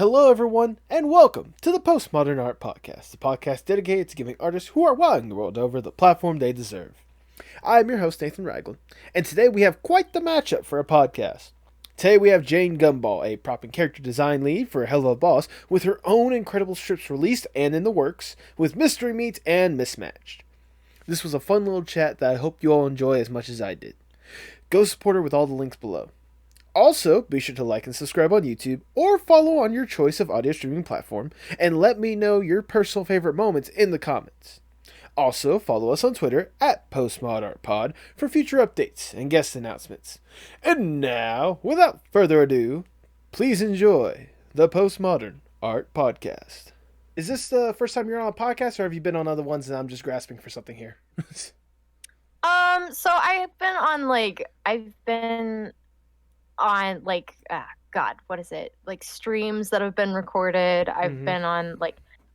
Hello, everyone, and welcome to the Postmodern Art Podcast, the podcast dedicated to giving artists who are wilding the world over the platform they deserve. I'm your host, Nathan Ragland, and today we have quite the matchup for a podcast. Today we have Jane Gumball, a prop and character design lead for Helluva Boss, with her own incredible strips released and in the works, with Mystery Meat and Mismatched. This was a fun little chat that I hope you all enjoy as much as I did. Go support her with all the links below. Also, be sure to like and subscribe on YouTube, or follow on your choice of audio streaming platform, and let me know your personal favorite moments in the comments. Also, follow us on Twitter at Postmodern Art Pod for future updates and guest announcements. And now, without further ado, please enjoy the Postmodern Art Podcast. Is this the first time you're on a podcast, or have you been on other ones and I'm just grasping for something here? So I've been on what is it? Like streams that have been recorded. I've been on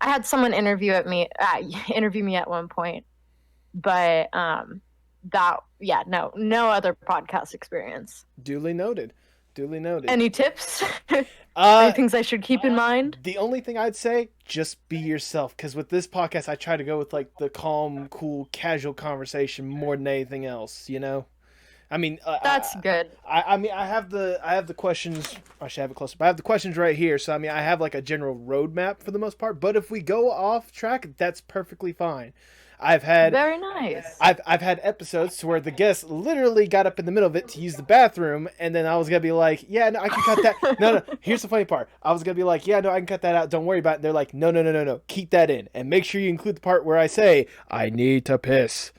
I had someone interview me at one point, but no other podcast experience. Duly noted. Any tips? Any things I should keep in mind? The only thing I'd say, just be yourself. Because with this podcast, I try to go with the calm, cool, casual conversation more than anything else. You know, I mean, that's good. I have the questions. I should have it closer. But I have the questions right here. So I mean, I have a general roadmap for the most part. But if we go off track, that's perfectly fine. I've had very nice. I've had episodes to where the guest literally got up in the middle of it to use the bathroom, and then I was gonna be like, "Yeah, no, I can cut that." No. Here's the funny part. I was gonna be like, "Yeah, no, I can cut that out. Don't worry about it." They're like, "No. Keep that in, and make sure you include the part where I say I need to piss."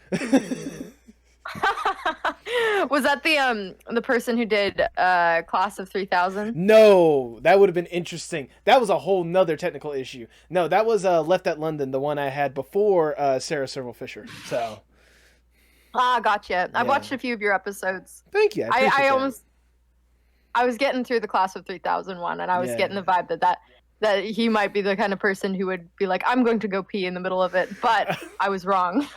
Was that the person who did Class of 3000? No, that would have been interesting. That was a whole nother technical issue. No, that was Left at London, the one I had before Sarah Silverman Fisher. So. Gotcha. Yeah. I've watched a few of your episodes. Thank you. I was getting through the Class of 3000 one, and I was getting the vibe that he might be the kind of person who would be like, I'm going to go pee in the middle of it, but I was wrong.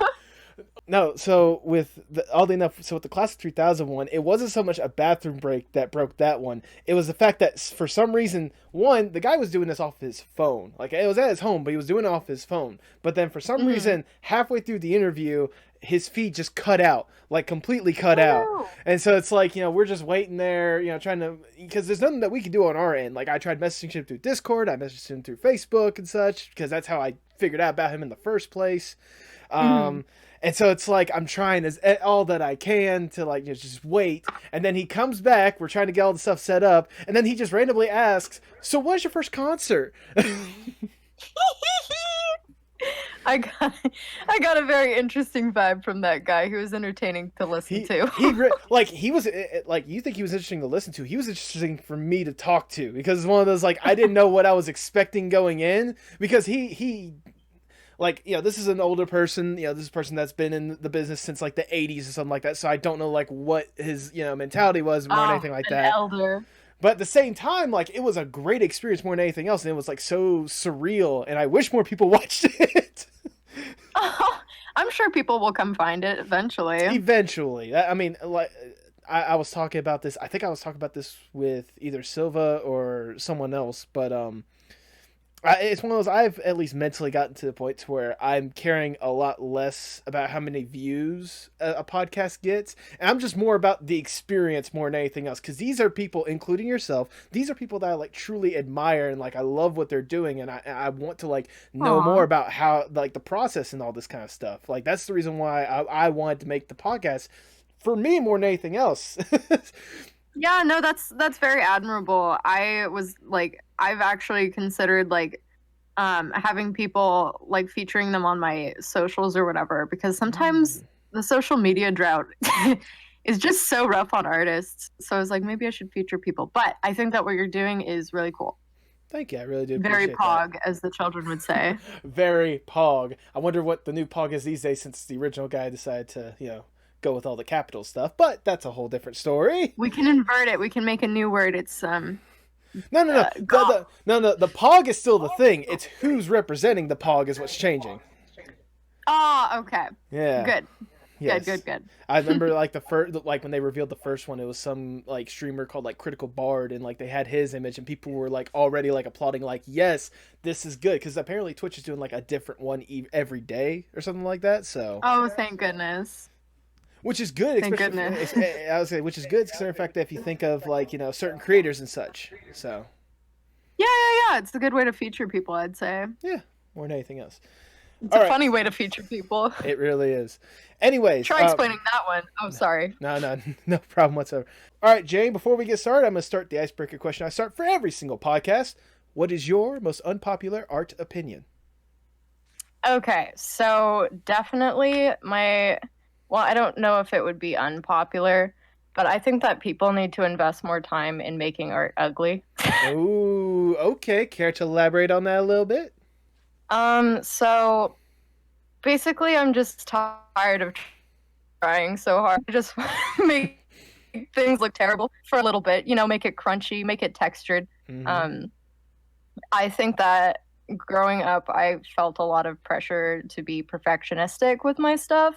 No, so with the Class of 3000 one, it wasn't so much a bathroom break that broke that one. It was the fact that for some reason, one, the guy was doing this off his phone. Like, it was at his home, but he was doing it off his phone. But then for some reason, halfway through the interview, his feed just cut out, completely cut out. And so it's we're just waiting there, trying to, because there's nothing that we can do on our end. I tried messaging him through Discord, I messaged him through Facebook and such, because that's how I figured out about him in the first place. And so it's I'm trying all that I can to just wait. And then he comes back. We're trying to get all the stuff set up. And then he just randomly asks, "So what's your first concert?" I got a very interesting vibe from that guy. He was entertaining to listen to. He was you think he was interesting to listen to. He was interesting for me to talk to, because it's one of those I didn't know what I was expecting going in, because he this is an older person, this is a person that's been in the business since the 80s or something like that. So I don't know what his, mentality was more than anything like that. Elder. But at the same time, it was a great experience more than anything else. And it was so surreal. And I wish more people watched it. I'm sure people will come find it eventually. Eventually. I mean, I was talking about this. I think I was talking about this with either Silva or someone else. But, it's one of those, I've at least mentally gotten to the point to where I'm caring a lot less about how many views a podcast gets. And I'm just more about the experience more than anything else. Because these are people, including yourself, these are people that I truly admire, and I love what they're doing. And I want to know more about how the process and all this kind of stuff. That's the reason why I wanted to make the podcast, for me more than anything else. Yeah, no, that's very admirable. I've actually considered having people featuring them on my socials or whatever, because sometimes the social media drought is just so rough on artists. So I was like, maybe I should feature people. But I think that what you're doing is really cool. Thank you, I really do. Very pog, as the children would say. Very pog. I wonder what the new pog is these days, since the original guy decided to, go with all the capital stuff, but that's a whole different story. We can invert it. We can make a new word. It's No. The pog is still the thing. It's who's representing the pog is what's changing. Oh, okay. Yeah. Good. Yes. Good. I remember like the first, like when they revealed the first one, it was some like streamer called like Critical Bard, and like they had his image, and people were like already like applauding, like, yes, this is good, because apparently Twitch is doing like a different one every day or something like that. So, Oh, thank goodness. which is good, Thank especially goodness. I would say, which is good, considering the fact that if you think of like certain creators and such. So, Yeah. It's a good way to feature people, I'd say. yeah, more than anything else. It's a funny way to feature people. It really is. Anyways, Try explaining that one. Oh, sorry. No problem whatsoever. All right, Jane, before we get started, I'm going to start the icebreaker question I start for every single podcast. What is your most unpopular art opinion? Okay, so definitely well, I don't know if it would be unpopular, but I think that people need to invest more time in making art ugly. Ooh, okay. Care to elaborate on that a little bit? So basically I'm just tired of trying so hard to just make things look terrible for a little bit, make it crunchy, make it textured. Mm-hmm. I think that growing up, I felt a lot of pressure to be perfectionistic with my stuff.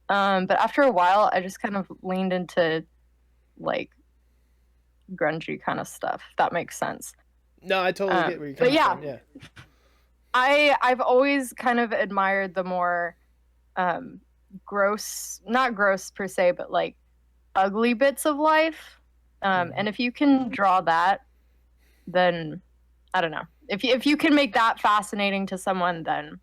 But after a while, I just kind of leaned into like grungy kind of stuff, if that makes sense. No, I totally get where you're coming from. Yeah. I've always kind of admired the more not gross per se, but like ugly bits of life. And if you can draw that, then I don't know. If you can make that fascinating to someone, then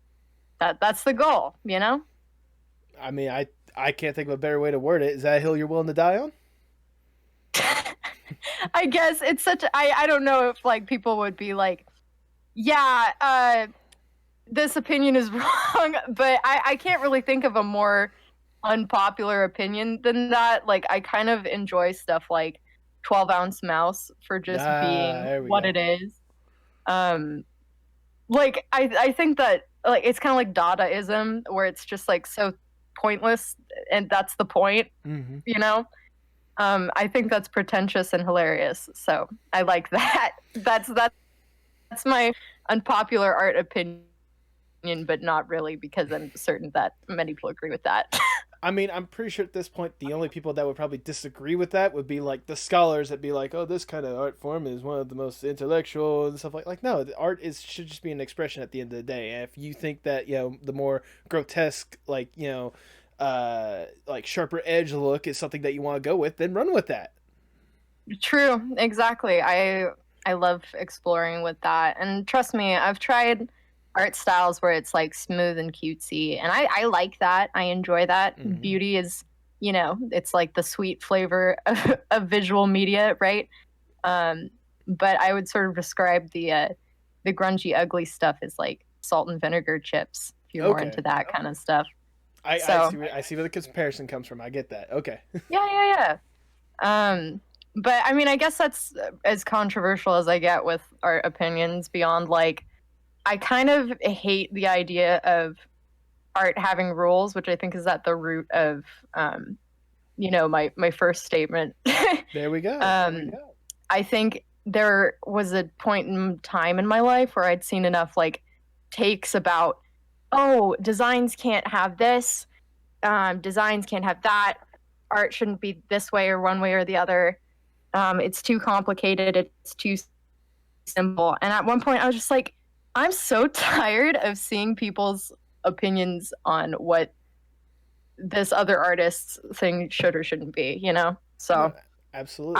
that's the goal, I mean, I can't think of a better way to word it. Is that a hill you're willing to die on? I guess it's I don't know if like people would be like, yeah, this opinion is wrong, but I can't really think of a more unpopular opinion than that. Like, I kind of enjoy stuff like 12-ounce mouse for just being what it is. Like I think that like it's kind of like Dadaism, where it's just like so pointless, and that's the point. I think that's pretentious and hilarious, so I like that. That's my unpopular art opinion, but not really, because I'm certain that many people agree with that. I mean, I'm pretty sure at this point the only people that would probably disagree with that would be like the scholars that be like, oh, this kind of art form is one of the most intellectual and stuff like no, the art should just be an expression at the end of the day. And if you think that the more grotesque, like like sharper edge look is something that you want to go with, then run with that. True, exactly. I love exploring with that, and trust me, I've tried art styles where it's like smooth and cutesy, and I like that. I enjoy that. Mm-hmm. Beauty is, it's like the sweet flavor of visual media, right? But I would sort of describe the grungy ugly stuff as like salt and vinegar chips, if you're more into that kind of stuff. I see where the comparison comes from. I get that. Okay. Yeah. But I mean, I guess that's as controversial as I get with art opinions, beyond like, I kind of hate the idea of art having rules, which I think is at the root of, my first statement. There we go. I think there was a point in time in my life where I'd seen enough like takes about, oh, designs can't have this, designs can't have that, art shouldn't be this way or one way or the other. It's too complicated, it's too simple. And at one point I was just like, I'm so tired of seeing people's opinions on what this other artist's thing should or shouldn't be, So yeah, absolutely.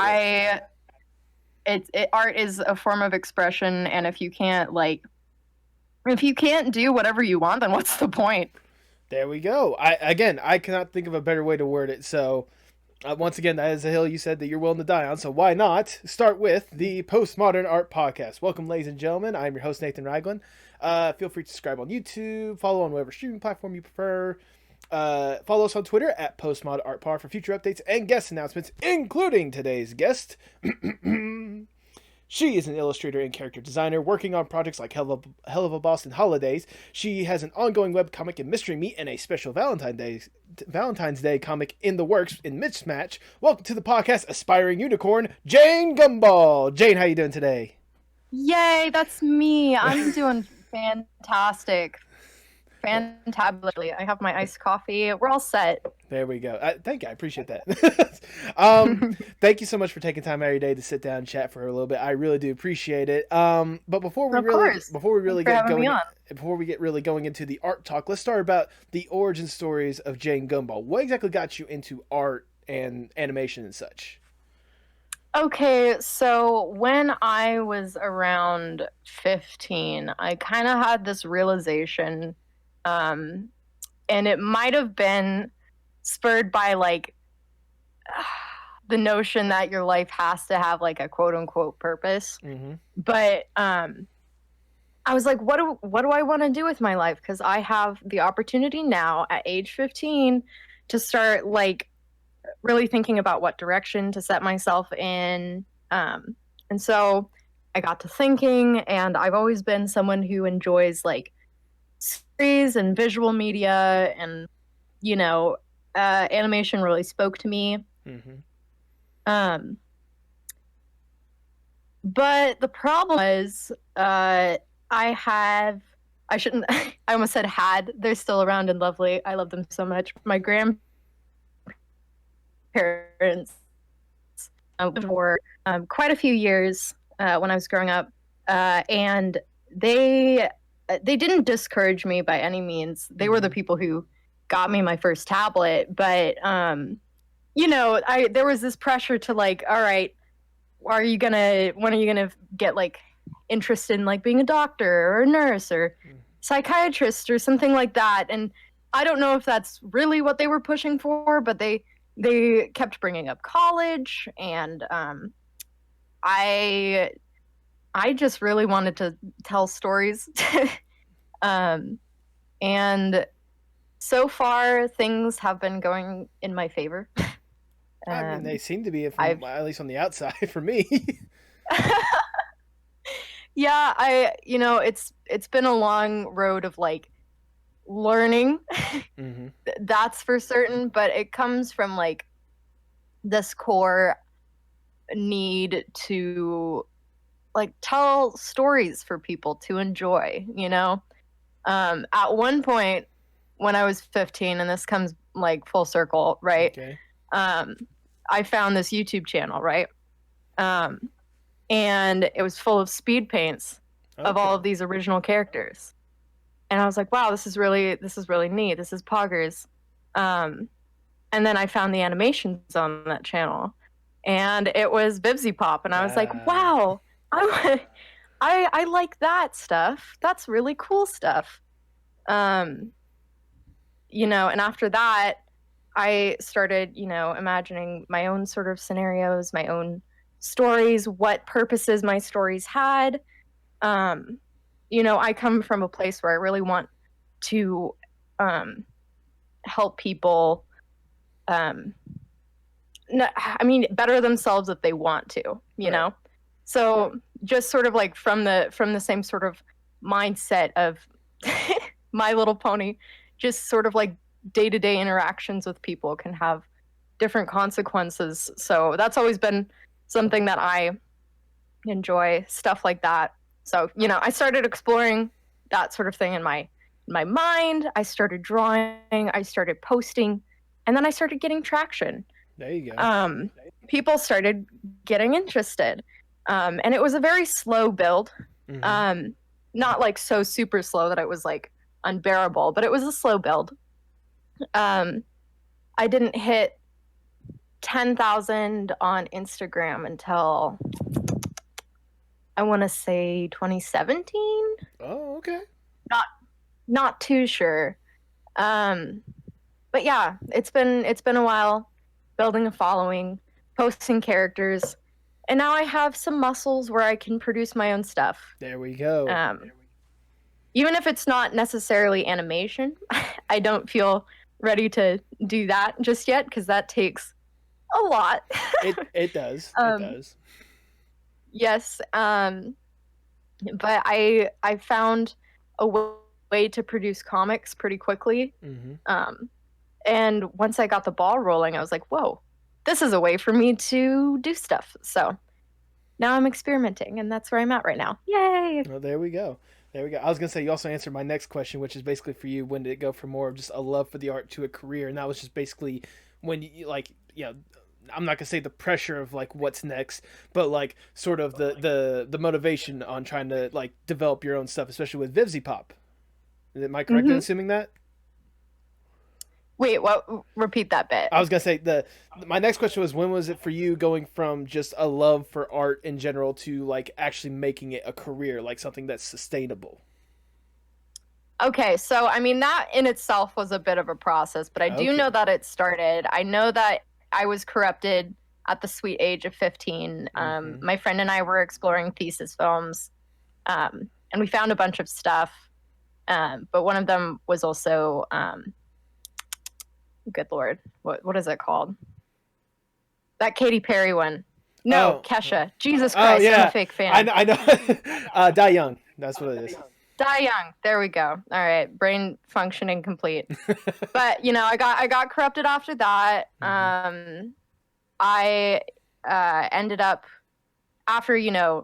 Art is a form of expression, and if you can't do whatever you want, then what's the point? There we go. I cannot think of a better way to word it. So once again, that is a hill you said that you're willing to die on, so why not start with the Postmodern Art Podcast. Welcome, ladies and gentlemen. I'm your host, Nathan Ragland. Feel free to subscribe on YouTube, follow on whatever streaming platform you prefer. Follow us on Twitter at Postmod Art Par for future updates and guest announcements, including today's guest. She is an illustrator and character designer working on projects like Helluva Boss and Holidays. She has an ongoing webcomic in Mystery Meat and a special Valentine's Day comic in the works in Mismatched. Welcome to the podcast, aspiring unicorn, Jane Gumball. Jane, how you doing today? Yay, that's me. I'm doing fantastic. fantabulous. I have my iced coffee. We're all set. There we go. Thank you. I appreciate that. Thank you so much for taking time out of your day to sit down and chat for a little bit. I really do appreciate it. But before we Of really course. get really going into the art talk, let's start about the origin stories of Jane Gumball. What exactly got you into art and animation and such? Okay, so when I was around 15, I kind of had this realization, and it might have been spurred by like the notion that your life has to have like a quote unquote purpose. Mm-hmm. But I was like, what do I want to do with my life? Because I have the opportunity now at age 15 to start like really thinking about what direction to set myself in. And so I got to thinking, and I've always been someone who enjoys like series and visual media, and animation really spoke to me. Mm-hmm. But the problem was, I almost said had. They're still around and lovely. I love them so much. My grandparents for quite a few years when I was growing up, and they didn't discourage me by any means. They were the people who got me my first tablet, but there was this pressure to like, all right, when are you gonna get like interested in like being a doctor or a nurse or psychiatrist or something like that? And I don't know if that's really what they were pushing for, but they kept bringing up college, and I just really wanted to tell stories. And so far things have been going in my favor. I mean, they seem to be, at least on the outside, for me. Yeah, it's been a long road of like learning. Mm-hmm. That's for certain, but it comes from like this core need to like tell stories for people to enjoy. At one point when I was 15, and this comes like full circle, right? Okay. I found this YouTube channel, right? And it was full of speed paints of all of these original characters. And I was like, wow, this is really neat. This is poggers. And then I found the animations on that channel, and it was Bibsy Pop, and I was like, wow, I like that stuff. That's really cool stuff. And after that, I started, imagining my own sort of scenarios, my own stories, what purposes my stories had. I come from a place where I really want to help people better themselves if they want to, you know? So just sort of like from the same sort of mindset of My Little Pony, just sort of like day-to-day interactions with people can have different consequences. So that's always been something that I enjoy, stuff like that. So, I started exploring that sort of thing in my mind. I started drawing, I started posting, and then I started getting traction. There you go. People started getting interested. And it was a very slow build. Mm-hmm. Not like so super slow that it was like unbearable, but it was a slow build. I didn't hit 10,000 on Instagram until I want to say 2017. Oh, okay. Not too sure. But yeah, it's been a while building a following, posting characters, and now I have some muscles where I can produce my own stuff. There we go. Even if it's not necessarily animation, I don't feel ready to do that just yet because that takes a lot. It does. It does. Yes. But I found a way to produce comics pretty quickly. Mm-hmm. And once I got the ball rolling, I was like, whoa, this is a way for me to do stuff. So now I'm experimenting, and that's where I'm at right now. Yay! Well, there we go. There we go. I was gonna say you also answered my next question, which is basically for you. When did it go from more of just a love for the art to a career? And that was just basically when you like, I'm not gonna say the pressure of like what's next, but like sort of the motivation on trying to like develop your own stuff, especially with Vivzy Pop. Am I correct in assuming that? Wait, what? Repeat that bit. I was gonna say my next question was, when was it for you going from just a love for art in general to like actually making it a career, like something that's sustainable? Okay, so I mean that in itself was a bit of a process, but I do know that it started. I know that I was corrupted at the sweet age of 15. My friend and I were exploring thesis films, and we found a bunch of stuff. But one of them was also good Lord, what is it called? That Katy Perry one. No, Kesha. Jesus Christ, yeah. I'm a fake fan. I know. Die Young. That's what it is. Die Young. There we go. All right, brain functioning complete. But I got corrupted after that. I ended up after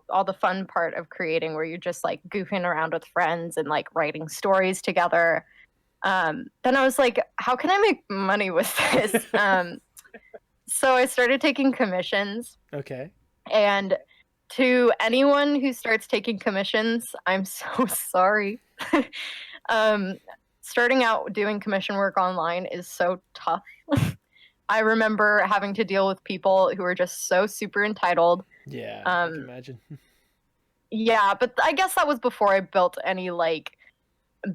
all the fun part of creating, where you're just like goofing around with friends and like writing stories together. Then I was like, how can I make money with this? So I started taking commissions. Okay. And to anyone who starts taking commissions, I'm so sorry. Starting out doing commission work online is so tough. I remember having to deal with people who are just so super entitled. Yeah, I can imagine. Yeah, but I guess that was before I built any like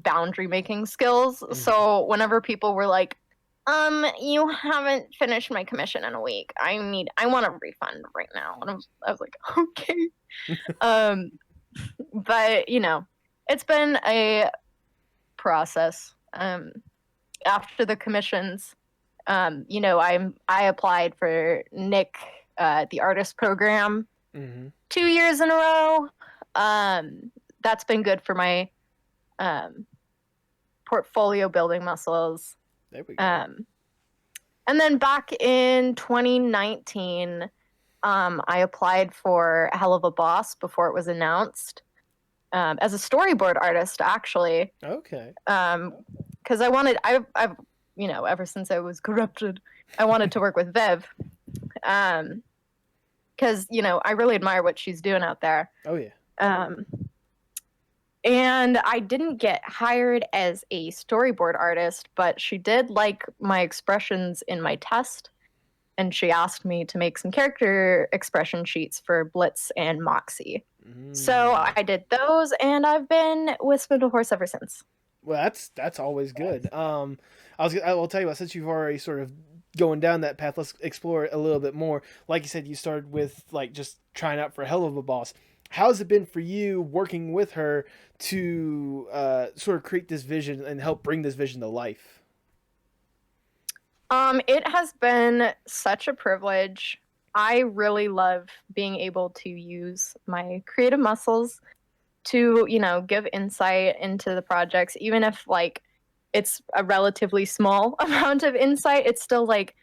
boundary making skills. So whenever people were like, you haven't finished my commission in a week, I want a refund right now. And I was like, okay. But it's been a process. After the commissions, I applied for Nick, the artist program, 2 years in a row. That's been good for my portfolio building muscles. There we go. And then back in 2019, I applied for Helluva Boss before it was announced, as a storyboard artist, actually. Okay. Because I've ever since I was corrupted, I wanted to work with Viv. Because I really admire what she's doing out there. Oh yeah. And I didn't get hired as a storyboard artist, but she did like my expressions in my test, and she asked me to make some character expression sheets for Blitz and Moxie. So I did those, and I've been with Spindlehorse ever since. Well, that's always good. I will tell you what, since you've already sort of going down that path, let's explore it a little bit more. Like you said, you started with like just trying out for Helluva Boss. How's it been for you working with her to sort of create this vision and help bring this vision to life? It has been such a privilege. I really love being able to use my creative muscles to, give insight into the projects, even if like it's a relatively small amount of insight. It's still like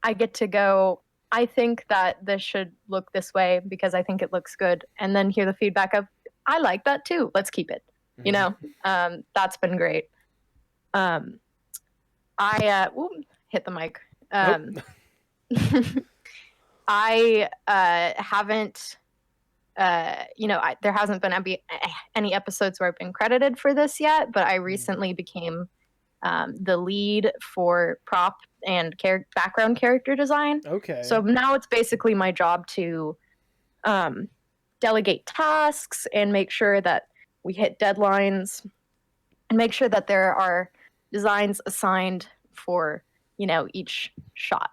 I get to go, I think that this should look this way because I think it looks good, and then hear the feedback of, I like that too, let's keep it. That's been great. I hit the mic. I haven't there hasn't been any episodes where I've been credited for this yet, but I recently became the lead for prop and background character design. Okay. So now it's basically my job to delegate tasks and make sure that we hit deadlines and make sure that there are designs assigned for, each shot.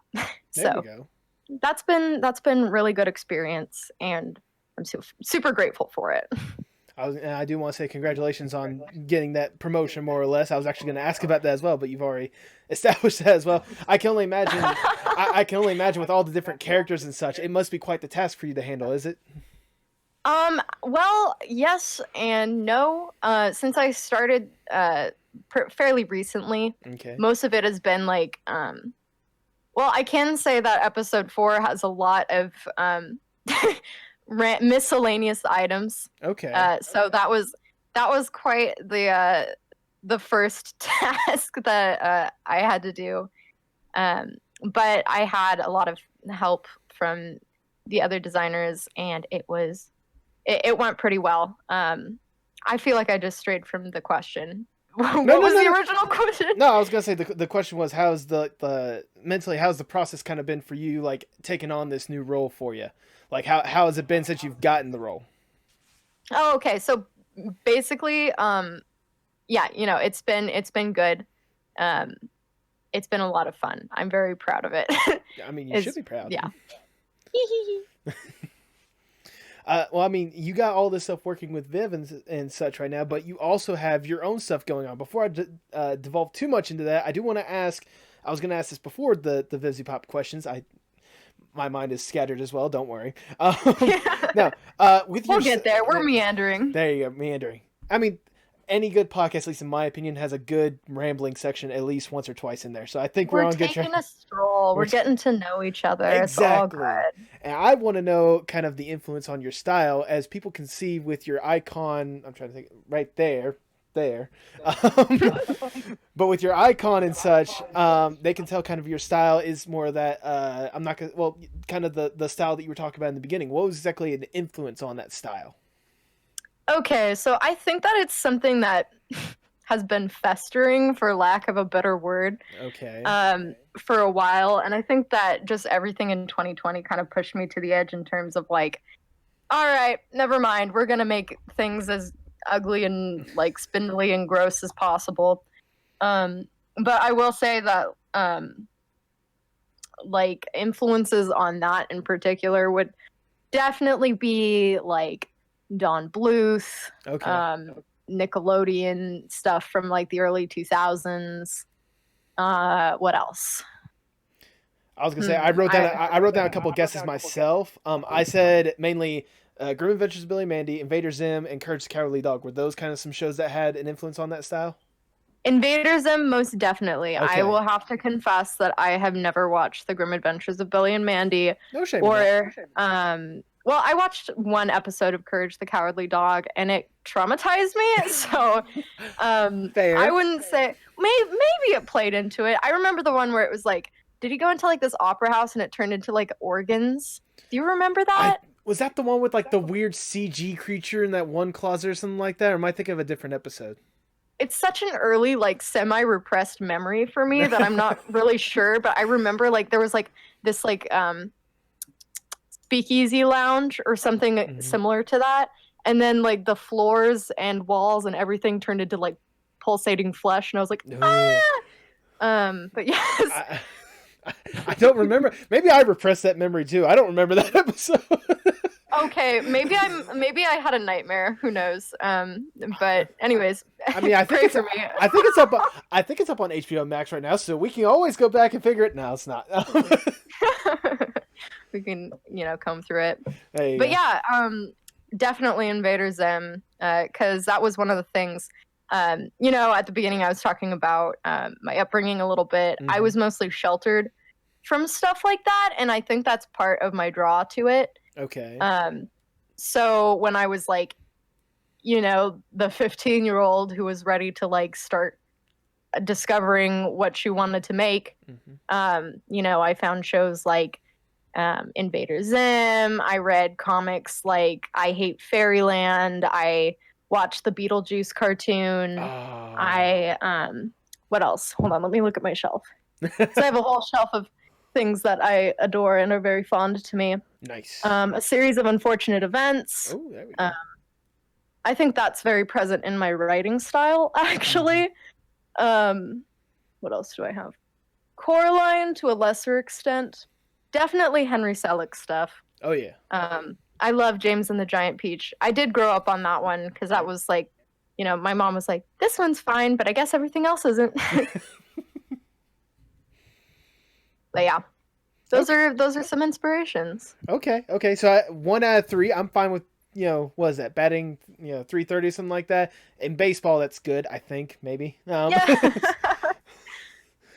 There we go. That's been really good experience, and I'm super grateful for it. I do want to say congratulations on getting that promotion, more or less. I was actually going to ask about that as well, but you've already established that as well. I can only imagine. I can only imagine with all the different characters and such. It must be quite the task for you to handle, is it? Well, yes and no. Since I started fairly recently, okay, most of it has been like, well, I can say that episode 4 has a lot of miscellaneous items. Okay. So that was that was quite the first task that I had to do. But I had a lot of help from the other designers, and it went pretty well. I feel like I just strayed from the question. What was the original question? No, I was gonna say the question was, how's the mentally, how's the process kind of been for you, like taking on this new role for you? Like how has it been since you've gotten the role? Oh, okay. So basically, yeah, it's been good. It's been a lot of fun. I'm very proud of it. I mean, you should be proud. Yeah. Well, I mean, you got all this stuff working with Viv and such right now, but you also have your own stuff going on. Before I devolve too much into that, I do want to ask. I was going to ask this before the Vivzy Pop questions. My mind is scattered as well. Don't worry. Now, we'll get there. We're meandering. There you go, meandering. I mean, any good podcast, at least in my opinion, has a good rambling section at least once or twice in there. So I think we're on good track. We're taking a stroll. We're getting to know each other. Exactly. It's all good. And I want to know kind of the influence on your style, as people can see with your icon. I'm trying to think right there. But with your icon and such, they can tell kind of your style is more of that. I'm not gonna. Well, kind of the style that you were talking about in the beginning. What was exactly an influence on that style? Okay, so I think that it's something that has been festering, for lack of a better word. Okay. For a while, and I think that just everything in 2020 kind of pushed me to the edge in terms of like, all right, never mind. We're gonna make things as ugly and like spindly and gross as possible. But I will say that like influences on that in particular would definitely be like Don Bluth, Nickelodeon stuff from like the early 2000s. What else? I was gonna say I wrote down a couple of guesses myself. I said mainly Grim Adventures of Billy and Mandy, Invader Zim, and Courage the Cowardly Dog. Were those kind of some shows that had an influence on that style? Invader Zim, most definitely. Okay. I will have to confess that I have never watched The Grim Adventures of Billy and Mandy. No shame. Or well, I watched one episode of Courage the Cowardly Dog, and it traumatized me. So Fair. I wouldn't say maybe it played into it. I remember the one where it was like, did he go into like this opera house and it turned into like organs? Do you remember that? Was that the one with like the weird CG creature in that one closet or something like that? Or am I thinking of a different episode? It's such an early, like, semi-repressed memory for me that I'm not really sure, but I remember, like, there was, like, this, like, speakeasy lounge or something similar to that, and then, like, the floors and walls and everything turned into, like, pulsating flesh, and I was like, ah! But yes. I don't remember. Maybe I repressed that memory, too. I don't remember that episode. Okay, maybe I had a nightmare. Who knows? But anyways, I mean, I think it's up on HBO Max right now, so we can always go back and figure it. No, it's not. We can, comb through it. But go. Yeah, definitely Invader Zim, because that was one of the things. At the beginning I was talking about my upbringing a little bit. I was mostly sheltered from stuff like that, and I think that's part of my draw to it. Okay. So when I was like, the 15-year-old who was ready to like start discovering what she wanted to make, I found shows like Invader Zim. I read comics like I Hate Fairyland. I watched the Beetlejuice cartoon. What else? Hold on, let me look at my shelf. So I have a whole shelf of things that I adore and are very fond to me. Nice. A series of unfortunate events. Oh, there we go. I think that's very present in my writing style, actually. What else do I have? Coraline, to a lesser extent. Definitely Henry Selick stuff. Oh, yeah. I love James and the Giant Peach. I did grow up on that one, because that was like, my mom was like, this one's fine, but I guess everything else isn't. But yeah, those are some inspirations. Okay. So 1 out of 3, I'm fine with. What is that? Batting, 330, something like that. In baseball, that's good. I think maybe. Yeah.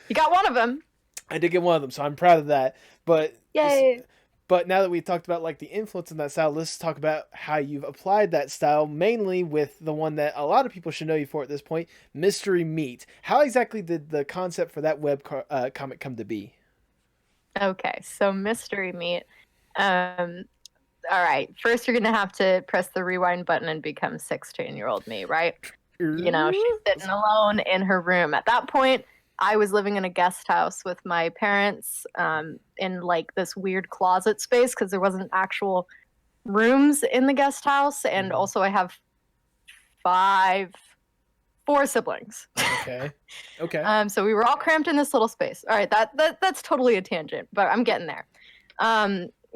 You got one of them. I did get one of them, so I'm proud of that. But yay! But now that we've talked about like the influence in that style, let's talk about how you've applied that style, mainly with the one that a lot of people should know you for at this point, Mystery Meat. How exactly did the concept for that comic come to be? Okay, so Mystery Meat. All right, first you're gonna have to press the rewind button and become 16-year-old me, right? You know, she's sitting alone in her room. At that point, I was living in a guest house with my parents, in like this weird closet space because there wasn't actual rooms in the guest house, and also I have four siblings. Okay. Okay. So we were all cramped in this little space. All right, that's totally a tangent, but I'm getting there.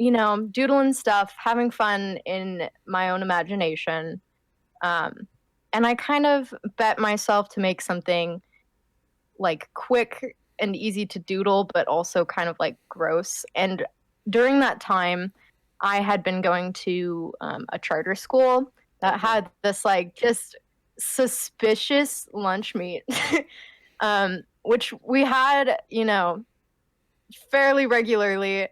You know, doodling stuff, having fun in my own imagination. And I kind of bet myself to make something like quick and easy to doodle, but also kind of like gross. And during that time, I had been going to a charter school that had this like just suspicious lunch meat, which we had, you know, fairly regularly.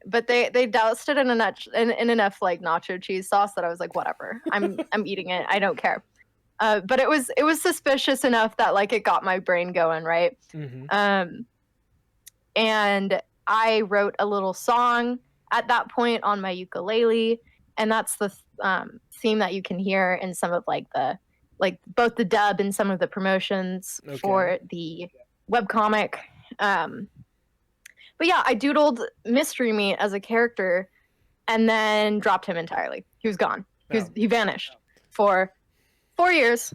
But they doused it in enough like nacho cheese sauce that I was like, whatever, I'm eating it. I don't care. But it was suspicious enough that like it got my brain going, right? And I wrote a little song at that point on my ukulele, and that's the theme that you can hear in some of like both the dub and some of the promotions for the webcomic. But yeah, I doodled Mystery Meat as a character and then dropped him entirely. He was gone. He vanished for 4 years.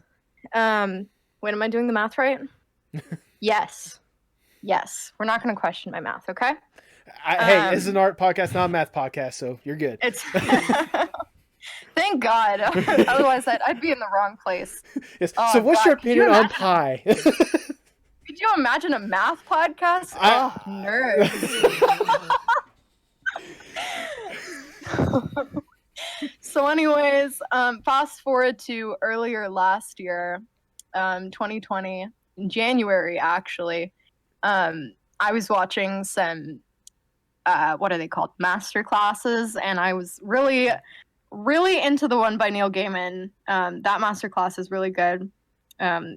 Wait, am I doing the math right? Yes. We're not going to question my math, okay? Hey, it's an art podcast, not a math podcast, so you're good. It's Thank God. Otherwise, I'd be in the wrong place. Yes. So what's your opinion on pie? Could you imagine a math podcast? Oh, nerds. So anyways, fast forward to earlier last year, 2020, in January, actually. I was watching some, what are they called? Master classes, and I was really, really into the one by Neil Gaiman. That master class is really good.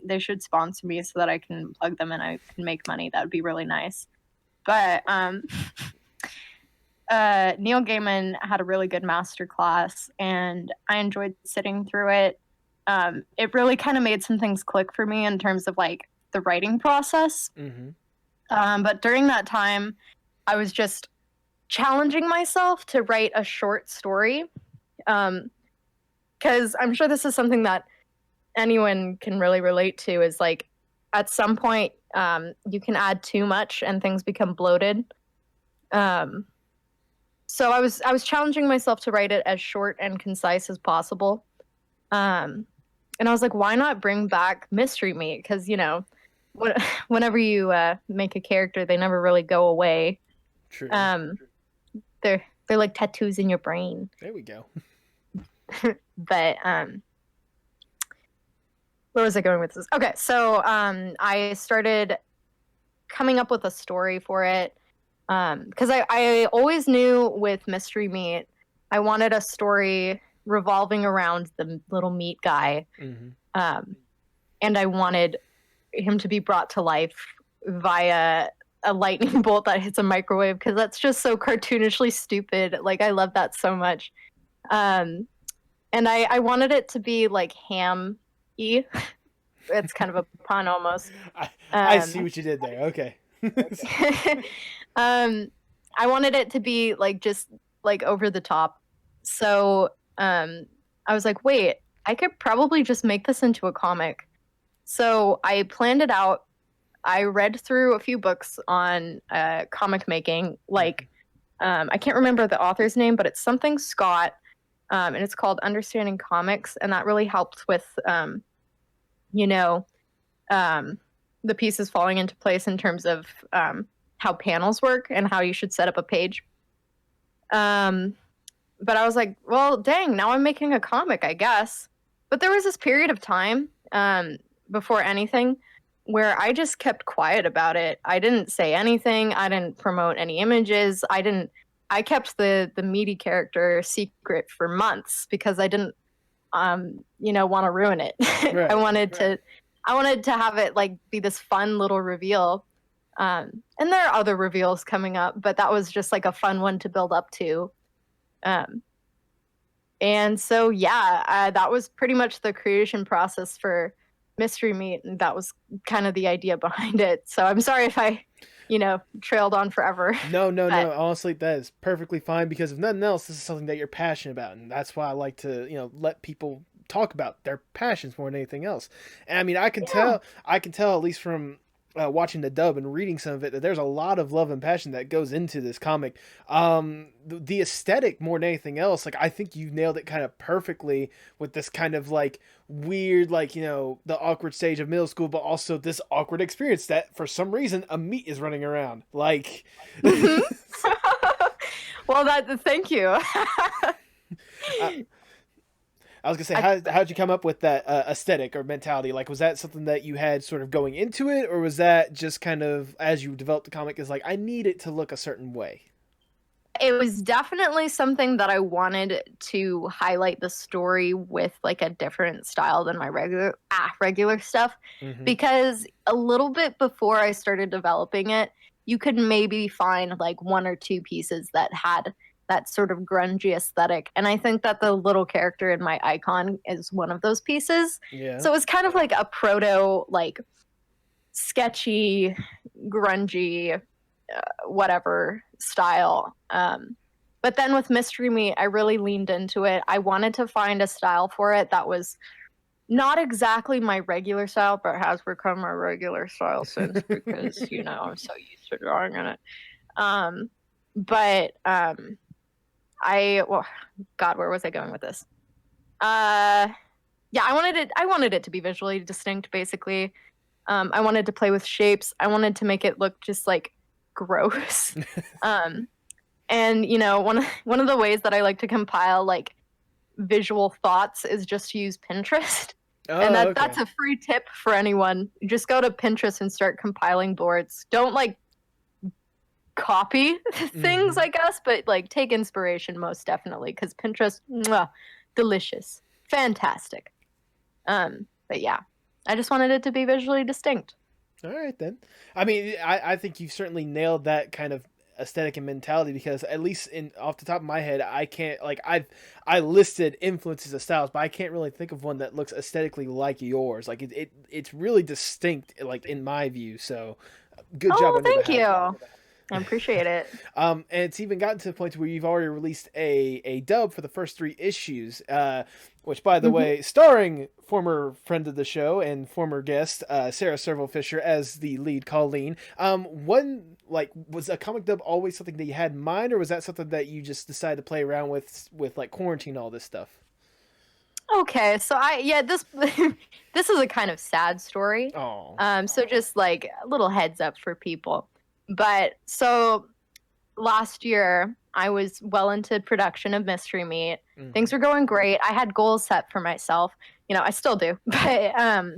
They should sponsor me so that I can plug them and I can make money. That would be really nice. But Neil Gaiman had a really good master class, and I enjoyed sitting through it. It really kind of made some things click for me in terms of like the writing process. But during that time, I was just challenging myself to write a short story, because I'm sure this is something that anyone can really relate to, is like at some point you can add too much and things become bloated. So I was challenging myself to write it as short and concise as possible. And I was like, why not bring back Mystery Meat? Because, you know, whenever you make a character, they never really go away. True. They're like tattoos in your brain. There we go. But where was I going with this? Okay, so I started coming up with a story for it, because I always knew with Mystery Meat, I wanted a story revolving around the little meat guy, and I wanted him to be brought to life via a lightning bolt that hits a microwave, because that's just so cartoonishly stupid. Like, I love that so much. And I wanted it to be like ham-y. It's kind of a pun almost. I see what you did there. Okay. I wanted it to be like just like over the top. So I was like, wait, I could probably just make this into a comic. So I planned it out. I read through a few books on comic making. Like, I can't remember the author's name, but it's something Scott, and it's called Understanding Comics, and that really helped with, you know, the pieces falling into place in terms of how panels work and how you should set up a page. But I was like, well, dang, now I'm making a comic, I guess. But there was this period of time before anything where I just kept quiet about it. I didn't say anything. I didn't promote any images. I didn't I kept the meaty character secret for months because I didn't want to ruin it. Right. I wanted to have it like be this fun little reveal. And there are other reveals coming up, but that was just like a fun one to build up to. And so, yeah, that was pretty much the creation process for Mystery Meat, and that was kind of the idea behind it. So I'm sorry if I, trailed on forever. No, no, no. Honestly, that is perfectly fine because if nothing else, this is something that you're passionate about, and that's why I like to, let people talk about their passions more than anything else. And I mean, I can tell at least from watching the dub and reading some of it that there's a lot of love and passion that goes into this comic. The aesthetic more than anything else, like I think you nailed it kind of perfectly with this kind of like weird, like the awkward stage of middle school, but also this awkward experience that for some reason a meat is running around. Like, well, thank you. I was gonna say, how'd you come up with that aesthetic or mentality? Like, was that something that you had sort of going into it, or was that just kind of as you developed the comic, is like, I need it to look a certain way? It was definitely something that I wanted to highlight the story with like a different style than my regular stuff, because a little bit before I started developing it, you could maybe find like one or two pieces that had that sort of grungy aesthetic. And I think that the little character in my icon is one of those pieces. Yeah. So it was kind of like a proto, like sketchy, grungy, whatever style. But then with Mystery Meat, I really leaned into it. I wanted to find a style for it that was not exactly my regular style, but has become my regular style since because, I'm so used to drawing in it. God, where was I going with this? Yeah, I wanted it to be visually distinct, basically. I wanted to play with shapes. I wanted to make it look just like gross. And one of the ways that I like to compile like visual thoughts is just to use Pinterest. And that's a free tip for anyone. Just go to Pinterest and start compiling boards. Don't like copy things, I guess, but like take inspiration most definitely, because Pinterest, delicious, fantastic. But yeah, I just wanted it to be visually distinct. All right then. I mean, I think you've certainly nailed that kind of aesthetic and mentality, because at least off the top of my head, I can't, like, I listed influences of styles, but I can't really think of one that looks aesthetically like yours. Like it's really distinct, like in my view. So good job. Thank you. I appreciate it. And it's even gotten to the point where you've already released a dub for the first 3 issues, which, by the way, starring former friend of the show and former guest Sarah Serval Fisher as the lead Colleen. Was a comic dub always something that you had in mind, or was that something that you just decided to play around with like quarantine, all this stuff? Okay, so this this is a kind of sad story. Oh. So just like a little heads up for people. But so last year I was well into production of Mystery Meat. Things were going great. I had goals set for myself. I still do. But I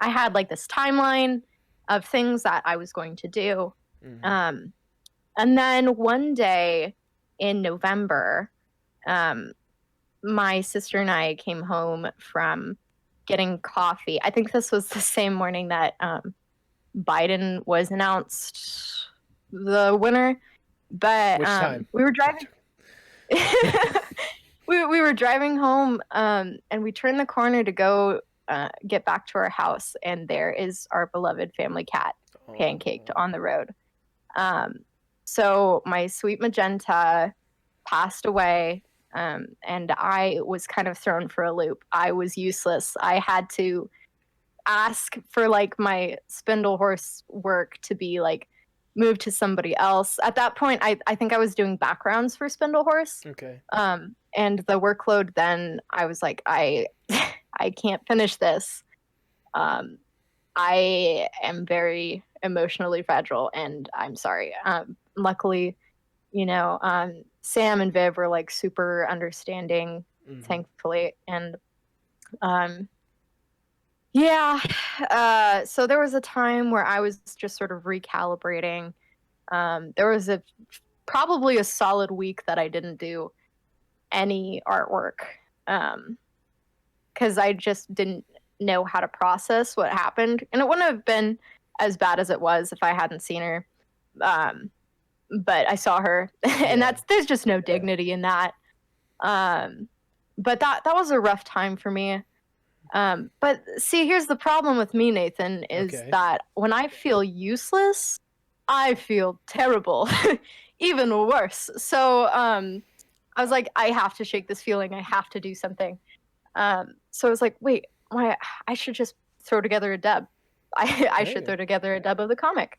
had like this timeline of things that I was going to do. And then one day in November, my sister and I came home from getting coffee. I think this was the same morning that Biden was announced the winner, but we were driving. we were driving home, and we turned the corner to go get back to our house, and there is our beloved family cat pancaked on the road. So my sweet Magenta passed away, and I was kind of thrown for a loop. I was useless. I had to ask for like my spindle horse work to be like moved to somebody else. At that point, I think I was doing backgrounds for Spindle Horse. Okay. And the workload then, I was like, I can't finish this. I am very emotionally fragile, and I'm sorry. Luckily, Sam and Viv were like super understanding, thankfully, and so there was a time where I was just sort of recalibrating. There was a probably a solid week that I didn't do any artwork, because I just didn't know how to process what happened, and it wouldn't have been as bad as it was if I hadn't seen her. But I saw her, and there's just no dignity in that. But that was a rough time for me. But see, here's the problem with me, Nathan, is that when I feel useless, I feel terrible, even worse. So I was like, I have to shake this feeling. I have to do something. So I was like, wait, why? I should just throw together a dub. I should throw together a dub of the comic.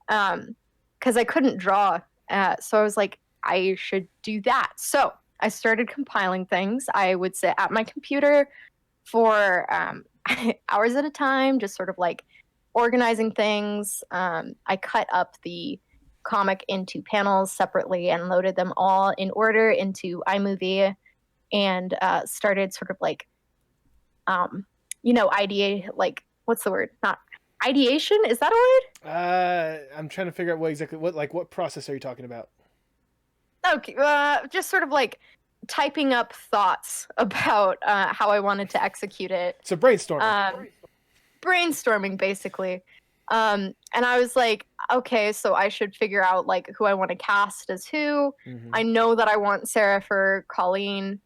Because I couldn't draw. So I was like, I should do that. So I started compiling things. I would sit at my computer for hours at a time, just sort of like organizing things. I cut up the comic into panels separately and loaded them all in order into iMovie, and started sort of like, like, what's the word? Not ideation, is that a word? I'm trying to figure out what process are you talking about? Okay, just sort of like typing up thoughts about how I wanted to execute it. So brainstorming. Brainstorming, basically. And I was like, okay, so I should figure out like who I want to cast as who. Mm-hmm. I know that I want Sarah for Colleen,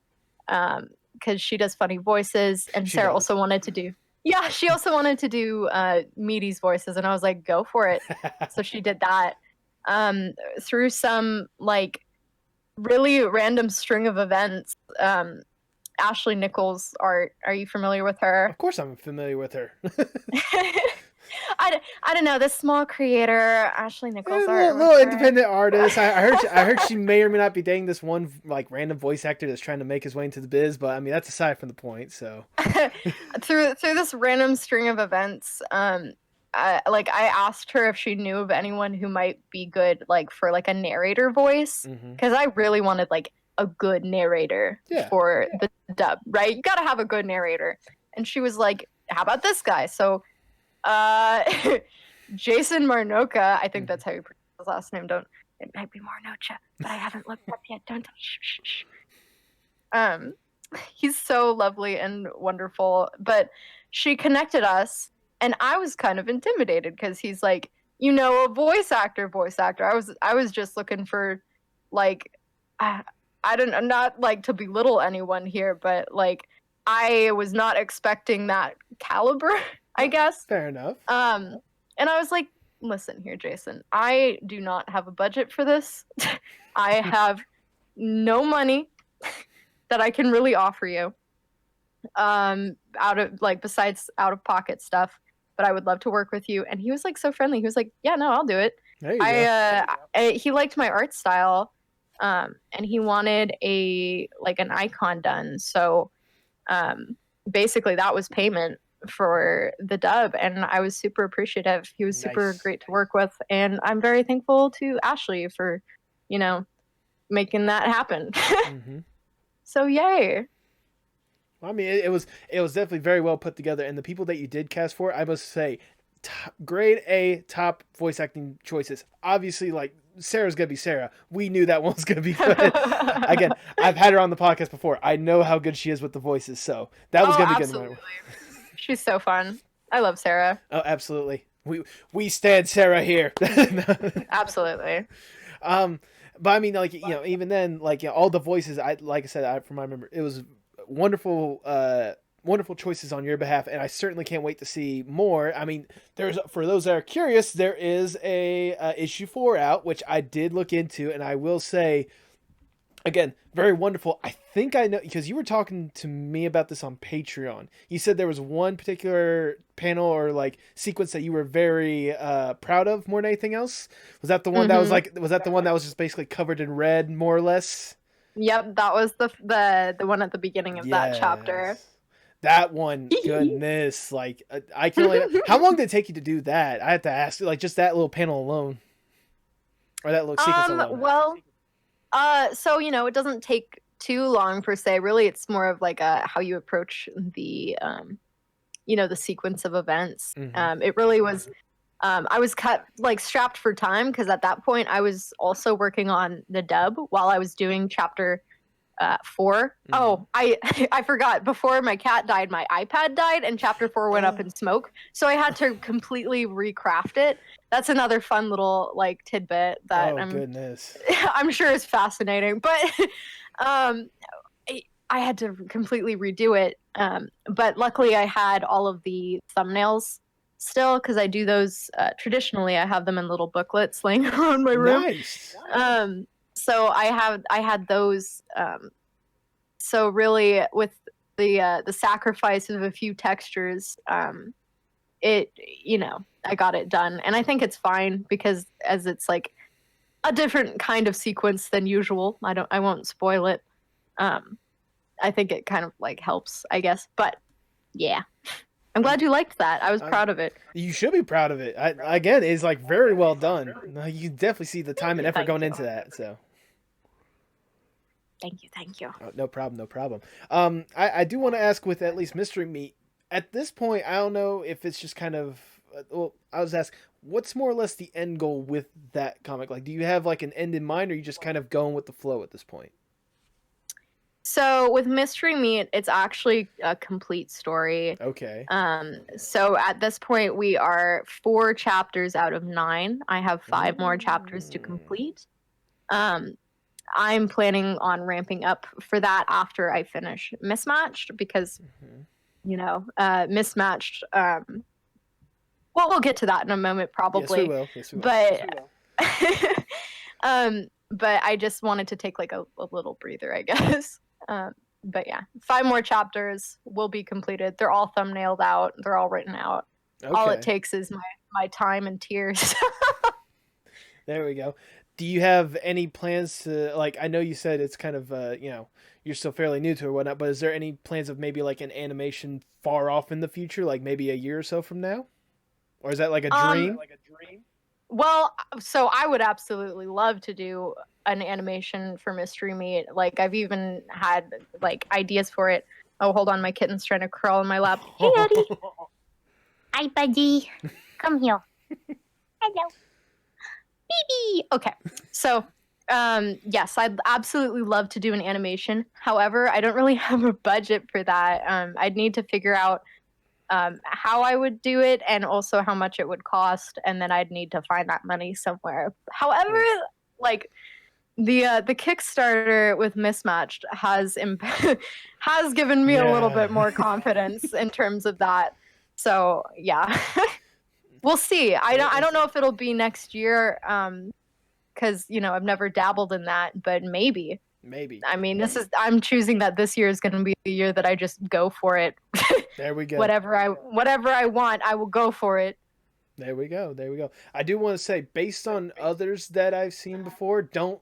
because she does funny voices, and Sarah also wanted to do. Yeah, she also wanted to do Meaty's voices, and I was like, go for it. So she did that. Through some like really random string of events. Ashley Nichols art. Are you familiar with her? Of course I'm familiar with her. I don't know, this small creator, Ashley Nichols art. Little independent artist. I heard she may or may not be dating this one like random voice actor that's trying to make his way into the biz, but I mean that's aside from the point. So through this random string of events, I asked her if she knew of anyone who might be good like for like a narrator voice, because I really wanted like a good narrator for the dub, right? You gotta have a good narrator. And she was like, how about this guy? So Jason Marnoka, I think that's how you pronounce his last name. It might be Marnocha, but I haven't looked up yet. Don't shh. He's so lovely and wonderful. But she connected us, and I was kind of intimidated because he's like, a voice actor. I was just looking for like, not like to belittle anyone here, but like I was not expecting that caliber, I guess. Fair enough. And I was like, listen here, Jason, I do not have a budget for this. I have no money that I can really offer you. Besides out of pocket stuff, but I would love to work with you. And he was like so friendly. He was like, yeah, no, I'll do it. There you go. He liked my art style. And he wanted an icon done. So basically that was payment for the dub, and I was super appreciative. He was super great to work with, and I'm very thankful to Ashley for, making that happen. So yay. Well, I mean, it was definitely very well put together, and the people that you did cast for, I must say, grade A, top voice acting choices. Obviously, like, Sarah's gonna be Sarah. We knew that one was gonna be good. Again, I've had her on the podcast before. I know how good she is with the voices, so that was gonna be good. She's so fun. I love Sarah. Oh, absolutely. We stand Sarah here. Absolutely. But I mean, like, even then, like, all the voices, from my memory, it was wonderful, wonderful choices on your behalf, and I certainly can't wait to see more. I mean, for those that are curious, there is a issue 4 out, which I did look into, and I will say, again, very wonderful. I think I know, because you were talking to me about this on Patreon. You said there was one particular panel or like sequence that you were very proud of more than anything else. Was that the one that was the one that was just basically covered in red, more or less? Yep, that was the one at the beginning of that chapter. That one, goodness, like I can only. How long did it take you to do that? I have to ask, like, just that little panel alone, or that little sequence alone. Well, so it doesn't take too long per se. Really, it's more of like how you approach the, the sequence of events. It really was I was strapped for time because at that point I was also working on the dub while I was doing chapter 4. Mm-hmm. Oh, I forgot. Before my cat died, my iPad died, and chapter 4 went up in smoke. So I had to completely recraft it. That's another fun little tidbit that goodness. I'm sure is fascinating. But I had to completely redo it. But luckily, I had all of the thumbnails still because I do those traditionally. I have them in little booklets laying around my room. Nice. So I had those. So really, with the sacrifice of a few textures, I got it done, and I think it's fine because as it's like a different kind of sequence than usual. I won't spoil it. I think it kind of helps, I guess. But yeah, I'm glad you liked that. I was proud of it. You should be proud of it. Again, it's very well done. You definitely see the time and effort going into that. So. Thank you. Oh, no problem. I do want to ask with at least Mystery Meat. At this point, I don't know if it's just kind of. I was asked, what's more or less the end goal with that comic? Do you have an end in mind, or are you just kind of going with the flow at this point? So with Mystery Meat, it's actually a complete story. Okay. So at this point, we are 4 chapters out of 9. I have 5 more chapters to complete. I'm planning on ramping up for that after I finish Mismatched because, Mismatched. Well, we'll get to that in a moment, probably. Yes, we will. But I just wanted to take a little breather, I guess. But yeah, 5 more chapters will be completed. They're all thumbnailed out. They're all written out. Okay. All it takes is my time and tears. There we go. Do you have any plans to, I know you said it's kind of, you're still fairly new to it or whatnot, but is there any plans of maybe an animation far off in the future, maybe a year or so from now? Or is that a dream? Well, so I would absolutely love to do an animation for Mystery Meat. I've even had ideas for it. Oh, hold on, my kitten's trying to crawl in my lap. Hey, Eddie. Hi, buddy. Come here. Hello. Baby. Okay, so yes, I'd absolutely love to do an animation. However, I don't really have a budget for that. I'd need to figure out how I would do it and also how much it would cost, and then I'd need to find that money somewhere. However, the Kickstarter with Mismatched has given me a little bit more confidence in terms of that. So yeah. We'll see. I don't know if it'll be next year, because I've never dabbled in that, but maybe. I mean, I'm choosing that this year is going to be the year that I just go for it. There we go. Whatever I want, I will go for it. There we go. I do want to say, based on others that I've seen before, don't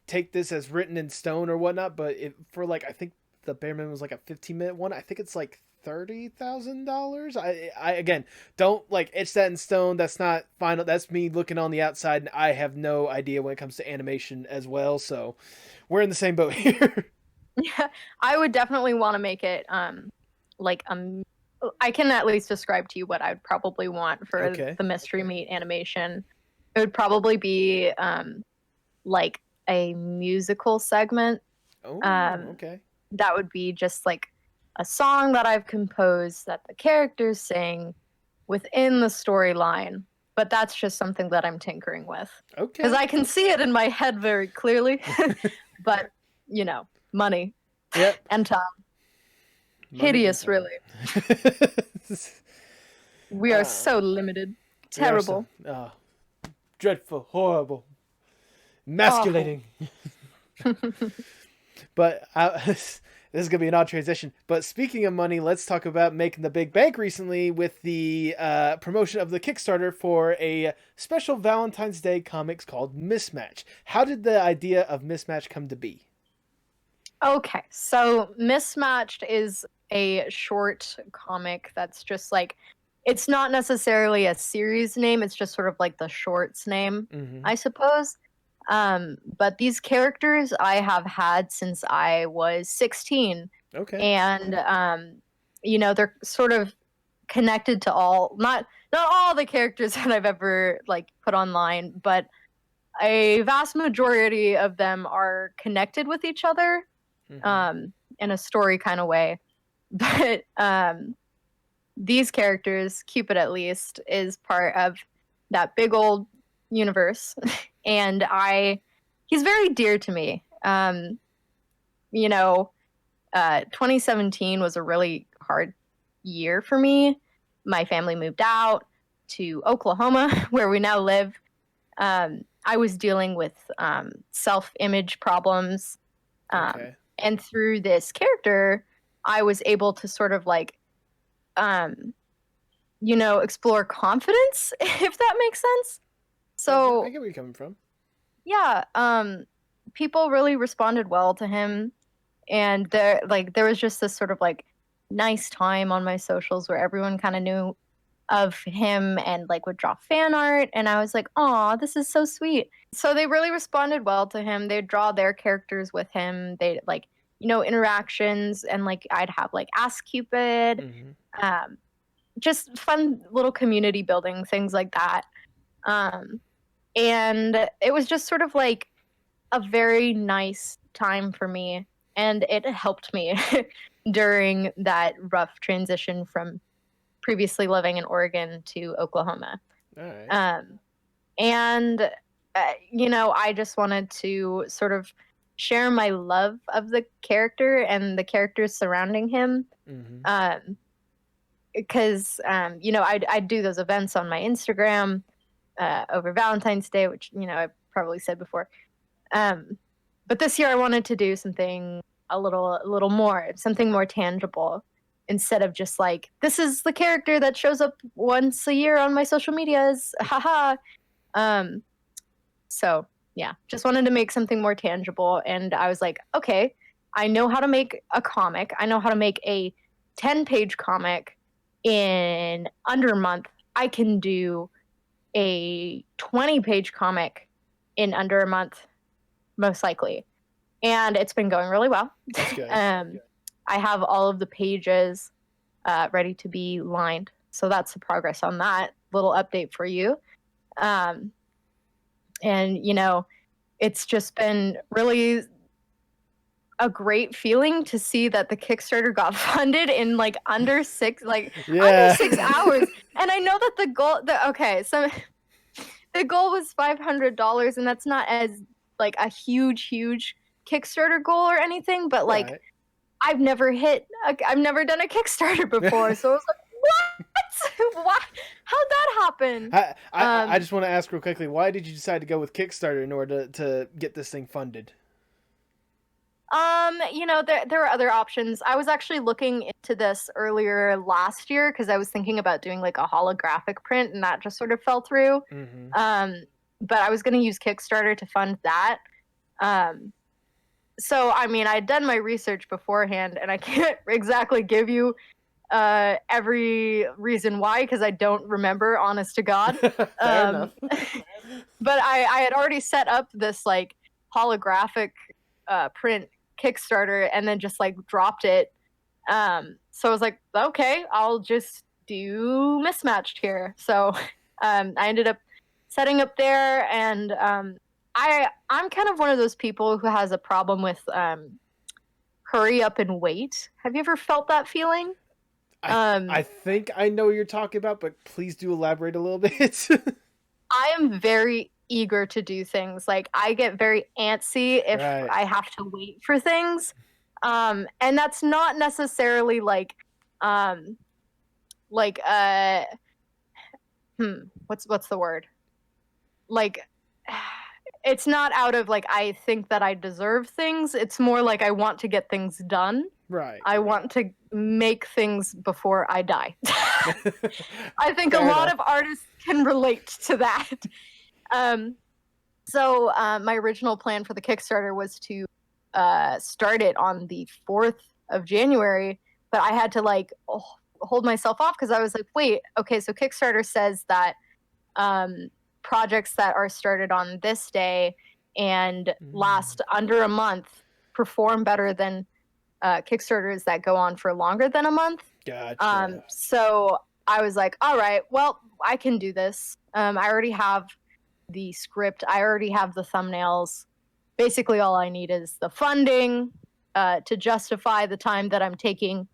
take this as written in stone or whatnot. But for I think the bare minimum was a 15-minute one. I think it's $30,000. I again don't etch that in stone. That's not final. That's me looking on the outside, and I have no idea when it comes to animation as well. So we're in the same boat here. Yeah, I would definitely want to make it I can at least describe to you what I'd probably want for the Mystery Meat animation. It would probably be a musical segment. Oh, okay. That would be just a song that I've composed that the characters sing within the storyline, but that's just something that I'm tinkering with. Okay. Because I can see it in my head very clearly, but money. Yep. And time. Money hideous, and time. Really. We are so limited. Terrible. Dreadful, horrible, emasculating. But this is going to be an odd transition. But speaking of money, let's talk about making the big bank recently with the promotion of the Kickstarter for a special Valentine's Day comics called Mismatched. How did the idea of Mismatched come to be? Okay, so Mismatched is a short comic that's just it's not necessarily a series name. It's just sort of the shorts name, I suppose. But these characters I have had since I was 16. Okay. And, they're sort of connected to not all the characters that I've ever like put online, but a vast majority of them are connected with each other, in a story kind of way. But these characters, Cupid at least, is part of that big old universe, and he's very dear to me. 2017 was a really hard year for me. My family moved out to Oklahoma, where we now live. I was dealing with self-image problems. And through this character, I was able to sort of like, explore confidence, if that makes sense. So I get where you're coming from. Yeah, people really responded well to him, and there was just this sort of like nice time on my socials where everyone kind of knew of him and like would draw fan art, and I was like, "Aw, this is so sweet." So they really responded well to him. They'd draw their characters with him. They like, interactions, and like I'd have like Ask Cupid, just fun little community building things like that. And it was just sort of like a very nice time for me, and it helped me during that rough transition from previously living in Oregon to Oklahoma. All right. I just wanted to sort of share my love of the character and the characters surrounding him. Because I'd do those events on my Instagram over Valentine's Day, which I probably said before. But this year I wanted to do something a little more, something more tangible, instead of just like, this is the character that shows up once a year on my social medias, haha. So yeah, just wanted to make something more tangible, and I was like, okay, I know how to make a comic. I know how to make a 10-page comic in under a month. I can do a 20-page comic in under a month, most likely. And it's been going really well. That's good. I have all of the pages ready to be lined. So that's the progress on that. Little update for you. And, it's just been really a great feeling to see that the Kickstarter got funded in like under 6 hours. And I know that the goal was $500, and that's not as like a huge Kickstarter goal or anything, but like, right. I've never done a Kickstarter before, so I was like, what? What? How'd that happen? I just want to ask real quickly, why did you decide to go with Kickstarter in order to get this thing funded? There were other options. I was actually looking into this earlier last year because I was thinking about doing like a holographic print, and that just sort of fell through. But I was going to use Kickstarter to fund that. So, I mean, I'd done my research beforehand, and I can't exactly give you every reason why, because I don't remember, honest to God. Fair enough. But I had already set up this like holographic print Kickstarter, and then just like dropped it. So I was like, okay, I'll just do Mismatched here. So I ended up setting up there, and I'm kind of one of those people who has a problem with hurry up and wait. Have you ever felt that feeling? I think I know what you're talking about, but please do elaborate a little bit. I am very eager to do things. Like, I get very antsy if I have to wait for things. And that's not necessarily like what's the word? Like, it's not out of like, I think that I deserve things. It's more like I want to get things done. Right. I want to make things before I die. I think a lot of artists can relate to that. So my original plan for the Kickstarter was to start it on the 4th of January, but I had to like hold myself off because I was like, wait, okay, so Kickstarter says that projects that are started on this day and last under a month perform better than Kickstarters that go on for longer than a month. Gotcha. So I was like, all right, well, I can do this. I already have the script. I already have the thumbnails. Basically, all I need is the funding to justify the time that I'm taking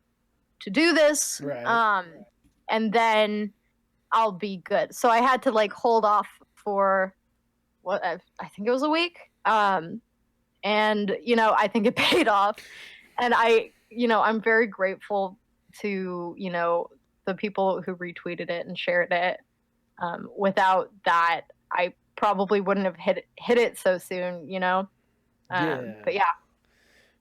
to do this. Right. And then I'll be good. So I had to like hold off for what I think it was a week. And I think it paid off. And I'm very grateful to the people who retweeted it and shared it. Without that, I probably wouldn't have hit it so soon. But yeah.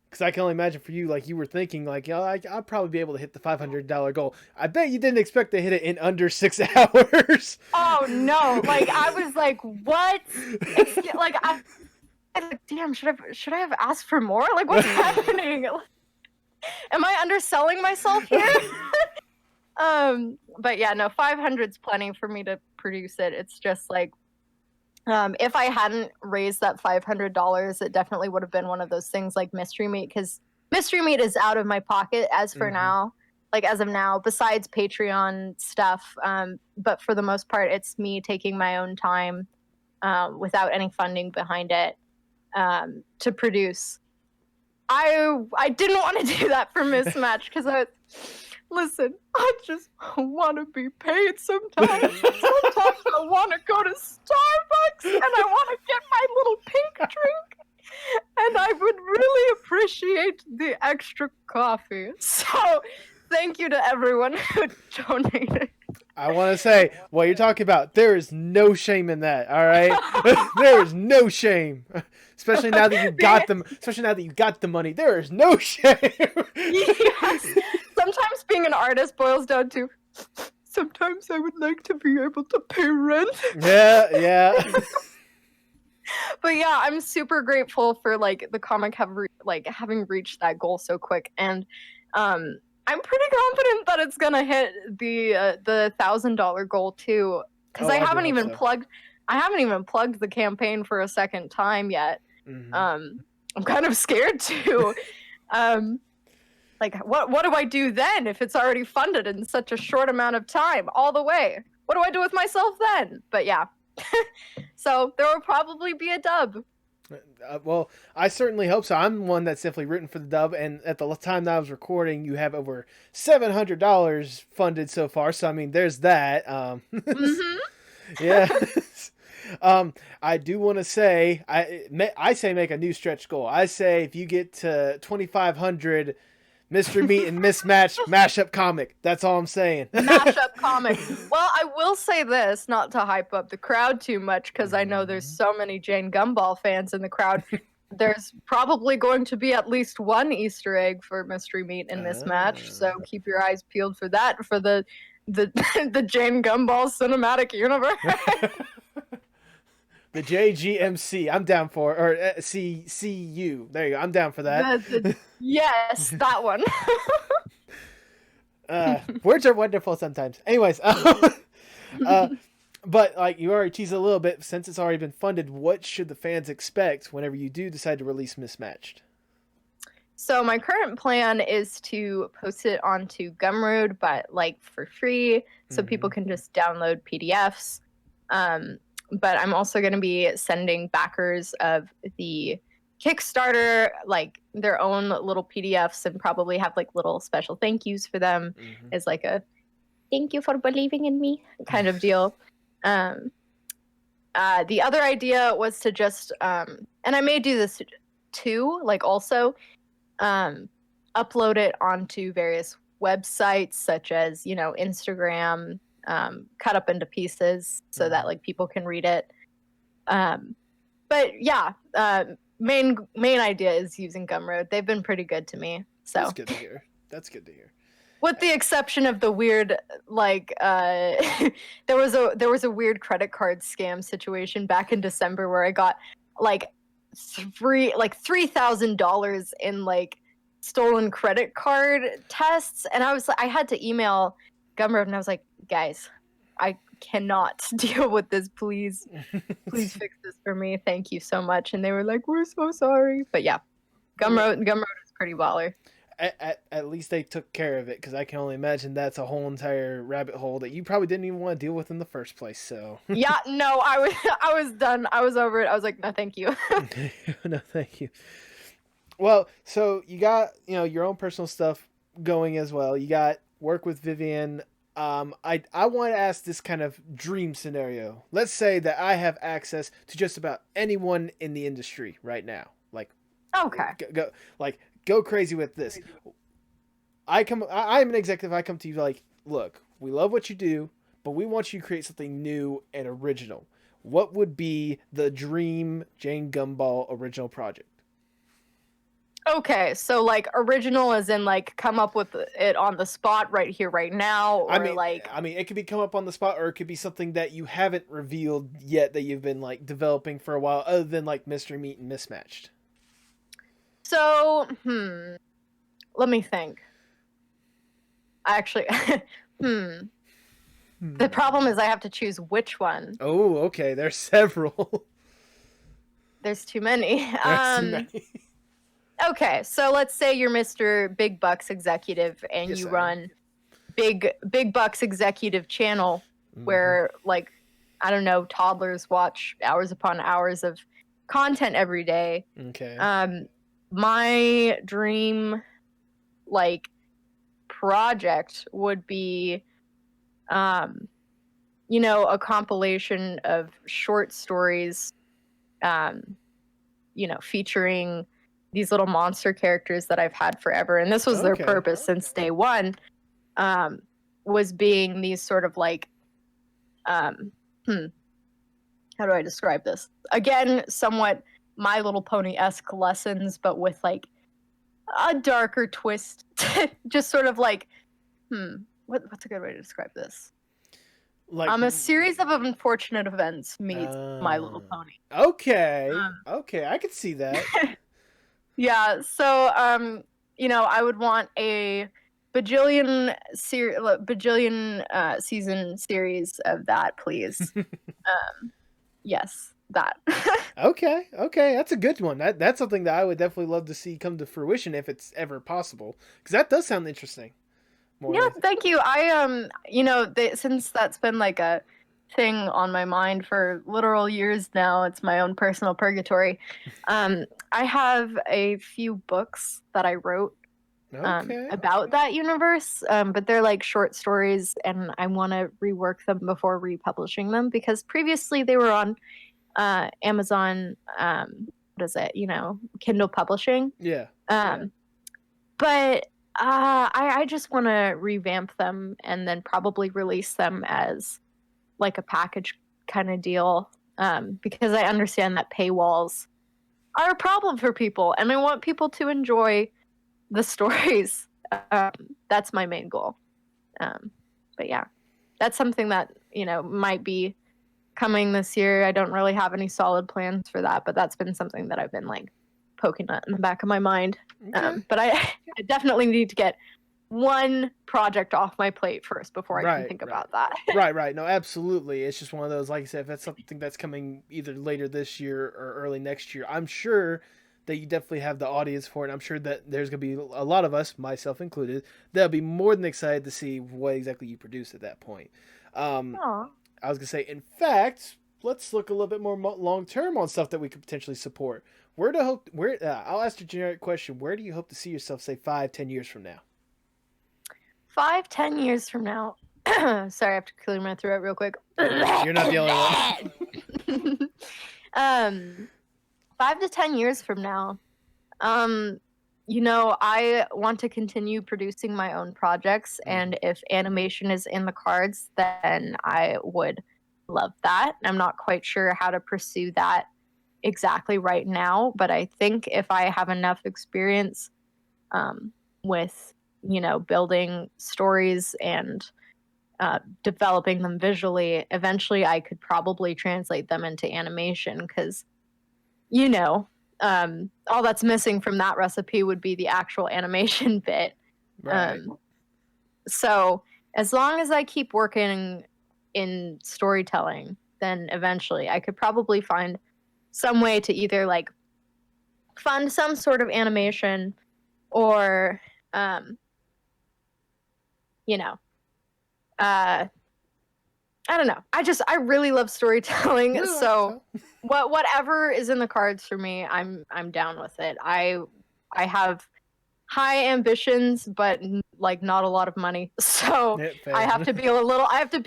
Because I can only imagine for you, like you were thinking, like, I'll probably be able to hit the $500 goal. I bet you didn't expect to hit it in under 6 hours. Oh no! Like I was like, what? It's, like I was like, damn, should I have asked for more? Like what's happening? Am I underselling myself here? But yeah, no, 500's plenty for me to produce it. It's just like, if I hadn't raised that $500, it definitely would have been one of those things like Mystery Meat, because Mystery Meat is out of my pocket as for now, like as of now, besides Patreon stuff. But for the most part, it's me taking my own time, without any funding behind it, to produce. I didn't want to do that for Mismatched because listen, I just want to be paid sometimes. Sometimes I want to go to Starbucks and I want to get my little pink drink. And I would really appreciate the extra coffee. So thank you to everyone who donated. I want to say, what you're talking about, there is no shame in that, all right? There is no shame. Especially now that you got them. Especially now that you got the money, there is no shame. Yes. Sometimes being an artist boils down to, sometimes I would like to be able to pay rent. Yeah. But yeah, I'm super grateful for like the comic having reached that goal so quick, and I'm pretty confident that it's gonna hit the $1,000 goal too, because I haven't even plugged the campaign for a second time yet. I'm kind of scared to. Like, what do I do then if it's already funded in such a short amount of time, all the way? What do I do with myself then? But yeah, so there will probably be a dub. Well, I certainly hope so. I'm one that's definitely rooting for the dub, and at the time that I was recording, you have over $700 funded so far. So I mean, there's that. Yeah. I do want to say, I say make a new stretch goal. I say if you get to 2,500 Mystery Meat and Mismatched mashup comic. That's all I'm saying. Mashup comic. Well, I will say this, not to hype up the crowd too much, because I know there's so many Jane Gumball fans in the crowd. There's probably going to be at least one Easter egg for Mystery Meat and Mismatched, so keep your eyes peeled for that, for the Jane Gumball cinematic universe. The JGMC, I'm down for, or CCU. There you go. I'm down for that. Yes, that one. Words are wonderful sometimes. Anyways, but like you already teased a little bit, since it's already been funded, what should the fans expect whenever you do decide to release Mismatched? So my current plan is to post it onto Gumroad, but like for free, so people can just download PDFs. But I'm also going to be sending backers of the Kickstarter like their own little PDFs, and probably have like little special thank yous for them as like a thank you for believing in me kind of deal. The other idea was to just and I may do this too, like also upload it onto various websites such as Instagram, cut up into pieces so that like people can read it. But yeah, main idea is using Gumroad. They've been pretty good to me. So that's good to hear. That's good to hear. With the exception of the weird, like, there was a weird credit card scam situation back in December where I got like $3,000 in like stolen credit card tests, and I had to email Gumroad and I was like, guys, I cannot deal with this. Please fix this for me. Thank you so much. And they were like, we're so sorry. But yeah, Gumroad is pretty baller. At least they took care of it, because I can only imagine that's a whole entire rabbit hole that you probably didn't even want to deal with in the first place. So Yeah, no, I was done. I was over it. I was like, no, thank you. no, thank you. Well, so you got your own personal stuff going as well. You got work with Vivian. I want to ask this kind of dream scenario. Let's say that I have access to just about anyone in the industry right now. Like, Okay. go crazy with this. I'm an executive. I come to you like, look, we love what you do, but we want you to create something new and original. What would be the dream Jane Gumball original project? Okay, so like original as in like come up with it on the spot right here, right now, or I mean, it could be come up on the spot, or it could be something that you haven't revealed yet that you've been like developing for a while, other than like Mystery Meat and Mismatched. So, let me think. Actually, The problem is I have to choose which one. Oh, okay. There's several. There's too many. There's too many. Okay, so let's say you're Mr. Big Bucks executive and Yes, you I am. run Big Bucks executive channel where like I don't know, toddlers watch hours upon hours of content every day. Okay. My dream like project would be a compilation of short stories featuring these little monster characters that I've had forever, and this was their purpose since day one, was being these sort of like how do I describe this? Again, somewhat My Little Pony-esque lessons, but with like a darker twist. Just sort of like what's a good way to describe this? Like a series of unfortunate events meets My Little Pony. Okay. Okay, I could see that. Yeah, so I would want a bajillion season series of that, please. Yes, that. Okay, that's a good one. That's something that I would definitely love to see come to fruition if it's ever possible, because that does sound interesting. Yeah, thank you. I since that's been like a thing on my mind for literal years now, it's my own personal purgatory. I have a few books that I wrote about that universe, but they're like short stories, and I want to rework them before republishing them, because previously they were on Amazon. What is it? Kindle publishing. Yeah. But I just want to revamp them and then probably release them as like a package kind of deal, because I understand that paywalls are a problem for people, and I want people to enjoy the stories. That's my main goal. But yeah, that's something that might be coming this year. I don't really have any solid plans for that, but that's been something that I've been like poking at in the back of my mind. But I definitely need to get one project off my plate first before I can think about that. Right. No, absolutely. It's just one of those, like I said, if that's something that's coming either later this year or early next year, I'm sure that you definitely have the audience for it. I'm sure that there's going to be a lot of us, myself included, that'll be more than excited to see what exactly you produce at that point. I was going to say, in fact, let's look a little bit more long-term on stuff that we could potentially support. I'll ask a generic question. Where do you hope to see yourself, say, 5-10 years from now? 5-10 years from now. Sorry, I have to clear my throat real quick. You're not the only one. 5 to 10 years from now, I want to continue producing my own projects, and if animation is in the cards, then I would love that. I'm not quite sure how to pursue that exactly right now, but I think if I have enough experience with building stories and developing them visually, eventually I could probably translate them into animation, because all that's missing from that recipe would be the actual animation bit. Right. So as long as I keep working in storytelling, then eventually I could probably find some way to either like fund some sort of animation, or You know, uh, I don't know. I really love storytelling. No, So whatever is in the cards for me, I'm down with it. I have high ambitions, but like not a lot of money. So yeah, fair. I have to be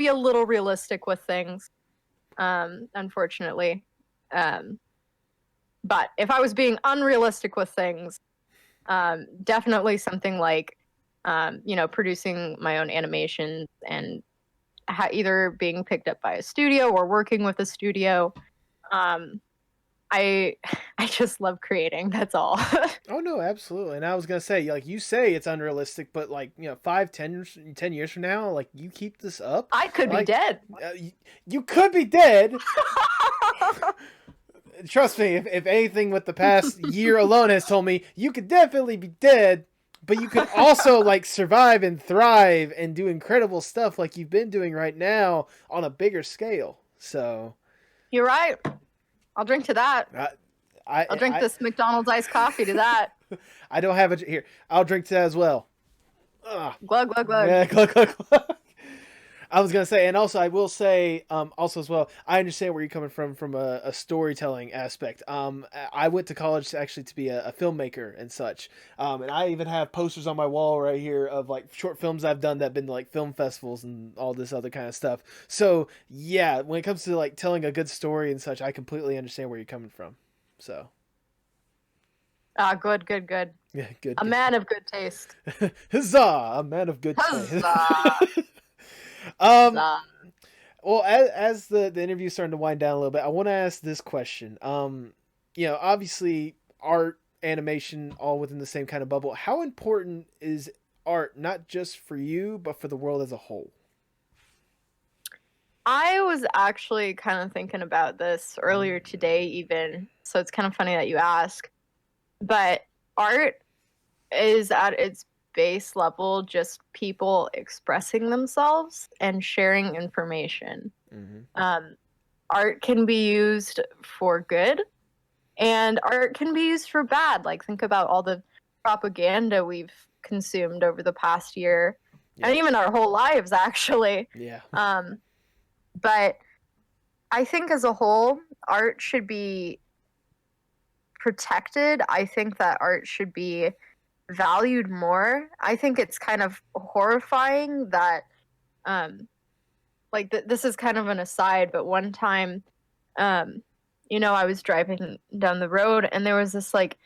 a little realistic with things. Unfortunately. But if I was being unrealistic with things, definitely something like producing my own animations and either being picked up by a studio or working with a studio. I I just love creating. That's all. Oh no, absolutely. And I was gonna say, like you say, it's unrealistic, but like 5, 10 years from now, like you keep this up, I could be like dead. You could be dead. Trust me, if anything with the past year alone has told me, you could definitely be dead, but you could also like survive and thrive and do incredible stuff like you've been doing right now on a bigger scale. So You're right. I'll drink to that. I'll drink this McDonald's iced coffee to that. I don't have it here. I'll drink to that as well. Ugh. Glug glug glug. Yeah, glug glug glug. I was gonna say, and also I will say, also as well, I understand where you're coming from a storytelling aspect. I went to college actually to be a filmmaker and such, and I even have posters on my wall right here of like short films I've done that've been to like film festivals and all this other kind of stuff. So yeah, when it comes to like telling a good story and such, I completely understand where you're coming from. So. Good. Yeah, good. A man of good taste. Huzzah! A man of good taste. Well, as the interview's starting to wind down a little bit, I want to ask this question. Obviously, art, animation, all within the same kind of bubble. How important is art, not just for you, but for the world as a whole? I was actually kind of thinking about this earlier today, even. So it's kind of funny that you ask. But art is at its base level just people expressing themselves and sharing information. Mm-hmm. Art can be used for good and art can be used for bad. Like, think about all the propaganda we've consumed over the past year and even our whole lives, actually. Yeah. But I think as a whole, art should be protected. I think that art should be valued more. I think it's kind of horrifying that this is kind of an aside, but one time I was driving down the road and there was this like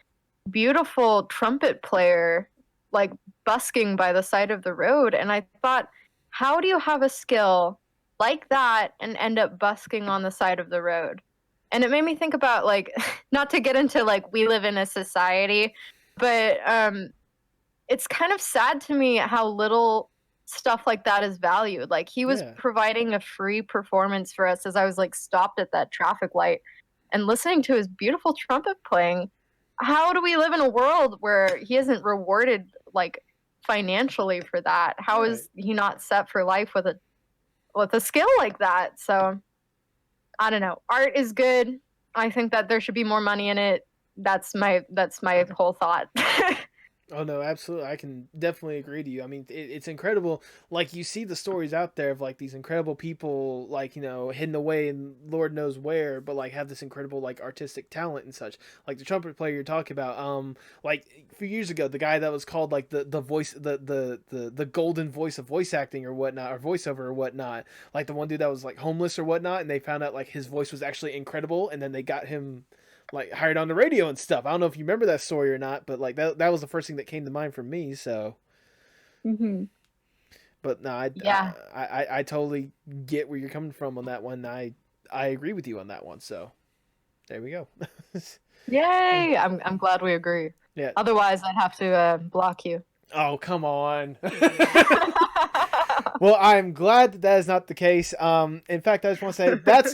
beautiful trumpet player like busking by the side of the road, and I thought, how do you have a skill like that and end up busking on the side of the road? And it made me think about, like, not to get into like we live in a society, but it's kind of sad to me how little stuff like that is valued. Like, he was providing a free performance for us as I was like stopped at that traffic light and listening to his beautiful trumpet playing. How do we live in a world where he isn't rewarded like financially for that? How is he not set for life with a skill like that? So I don't know. Art is good. I think that there should be more money in it. That's my whole thought. Oh no, absolutely. I can definitely agree to you. I mean, it's incredible. Like, you see the stories out there of like these incredible people, like, hidden away in Lord knows where, but like have this incredible like artistic talent and such. Like the trumpet player you're talking about. Like a few years ago, the guy that was called like the voice, the golden voice of voice acting or whatnot, or voiceover or whatnot. Like the one dude that was like homeless or whatnot, and they found out like his voice was actually incredible, and then they got him like hired on the radio and stuff. I don't know if you remember that story or not, but like that was the first thing that came to mind for me. So, but no, I totally get where you're coming from on that one. I agree with you on that one. So, there we go. Yay! I'm glad we agree. Yeah. Otherwise, I'd have to block you. Oh, come on. Well, I'm glad that is not the case. In fact, I just want to say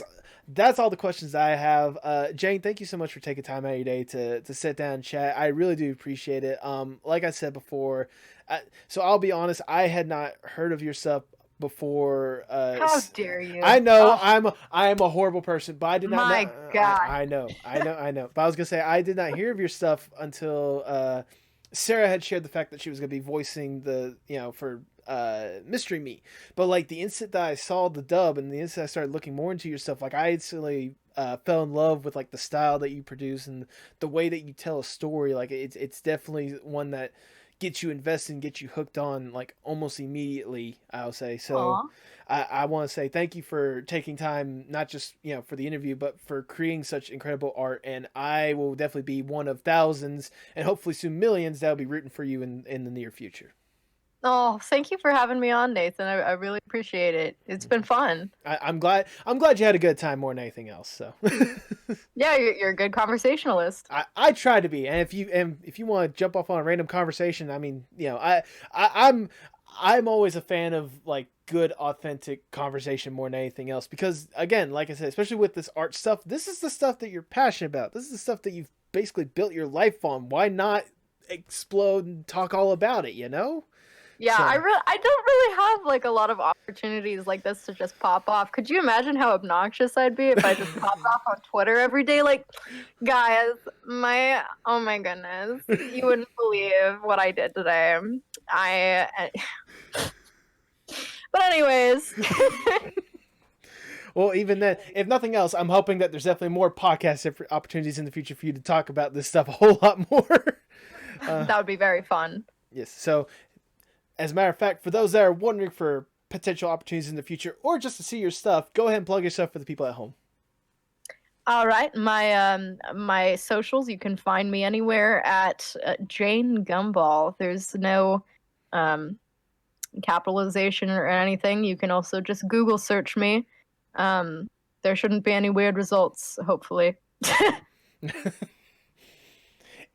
that's all the questions I have. Jane, thank you so much for taking time out of your day to sit down and chat. I really do appreciate it. Like I said before, so I'll be honest, I had not heard of your stuff before. How dare you? I know I am a horrible person, but I did not. God. I know. But I was gonna say I did not hear of your stuff until Sarah had shared the fact that she was going to be voicing for Mystery Meat, but like the instant that I saw the dub and the instant I started looking more into your stuff, like I instantly fell in love with like the style that you produce and the way that you tell a story. Like it's definitely one that gets you invested and gets you hooked on like almost immediately, I'll say. So Aw. I want to say thank you for taking time, not just for the interview, but for creating such incredible art. And I will definitely be one of thousands and hopefully soon millions that'll be rooting for you in the near future. Oh, thank you for having me on, Nathan. I really appreciate it. It's been fun. I'm glad you had a good time more than anything else. So Yeah, you're a good conversationalist. I try to be, and if you want to jump off on a random conversation, I mean, I'm always a fan of like good authentic conversation more than anything else, because again, like I said, especially with this art stuff, this is the stuff that you're passionate about. This is the stuff that you've basically built your life on. Why not explode and talk all about it, Yeah, So- I don't really have like a lot of opportunities like this to just pop off. Could you imagine how obnoxious I'd be if I just popped off on Twitter every day? Like, guys, oh my goodness, you wouldn't believe what I did today. But anyways, Well, even then, if nothing else, I'm hoping that there's definitely more podcast opportunities in the future for you to talk about this stuff a whole lot more. that would be very fun. Yes. So, as a matter of fact, for those that are wondering for potential opportunities in the future or just to see your stuff, go ahead and plug your stuff for the people at home. All right, my socials, you can find me anywhere at Jane Gumball. There's no capitalization or anything. You can also just Google search me. There shouldn't be any weird results, hopefully.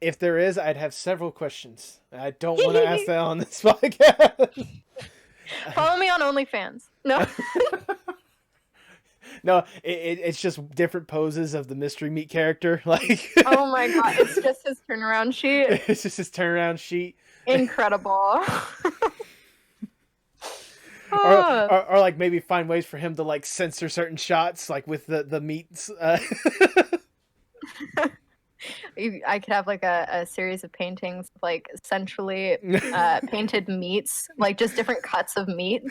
If there is, I'd have several questions. I don't want to ask that on this podcast. Follow me on OnlyFans. No. No, it's just different poses of the Mystery Meat character. Like, Oh my god, it's just his turnaround sheet. it's just his turnaround sheet. Incredible. Or like maybe find ways for him to like censor certain shots, like with the meats. I could have like a series of paintings, like essentially painted meats, like just different cuts of meat.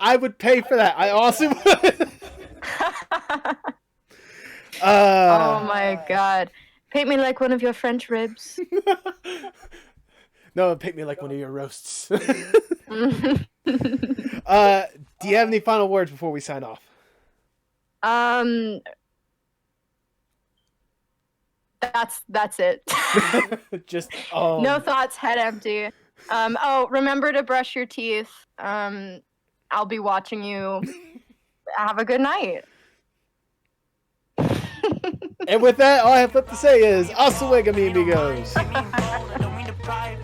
I would pay for that. I also would. Oh my god. Paint me like one of your French ribs. No, paint me like one of your roasts. Do you have any final words before we sign off? That's it. Just No thoughts, head empty. Oh, remember to brush your teeth. I'll be watching you. Have a good night. And with that, all I have left to say is, hasta luego, mi amigos. Don't mean to pry.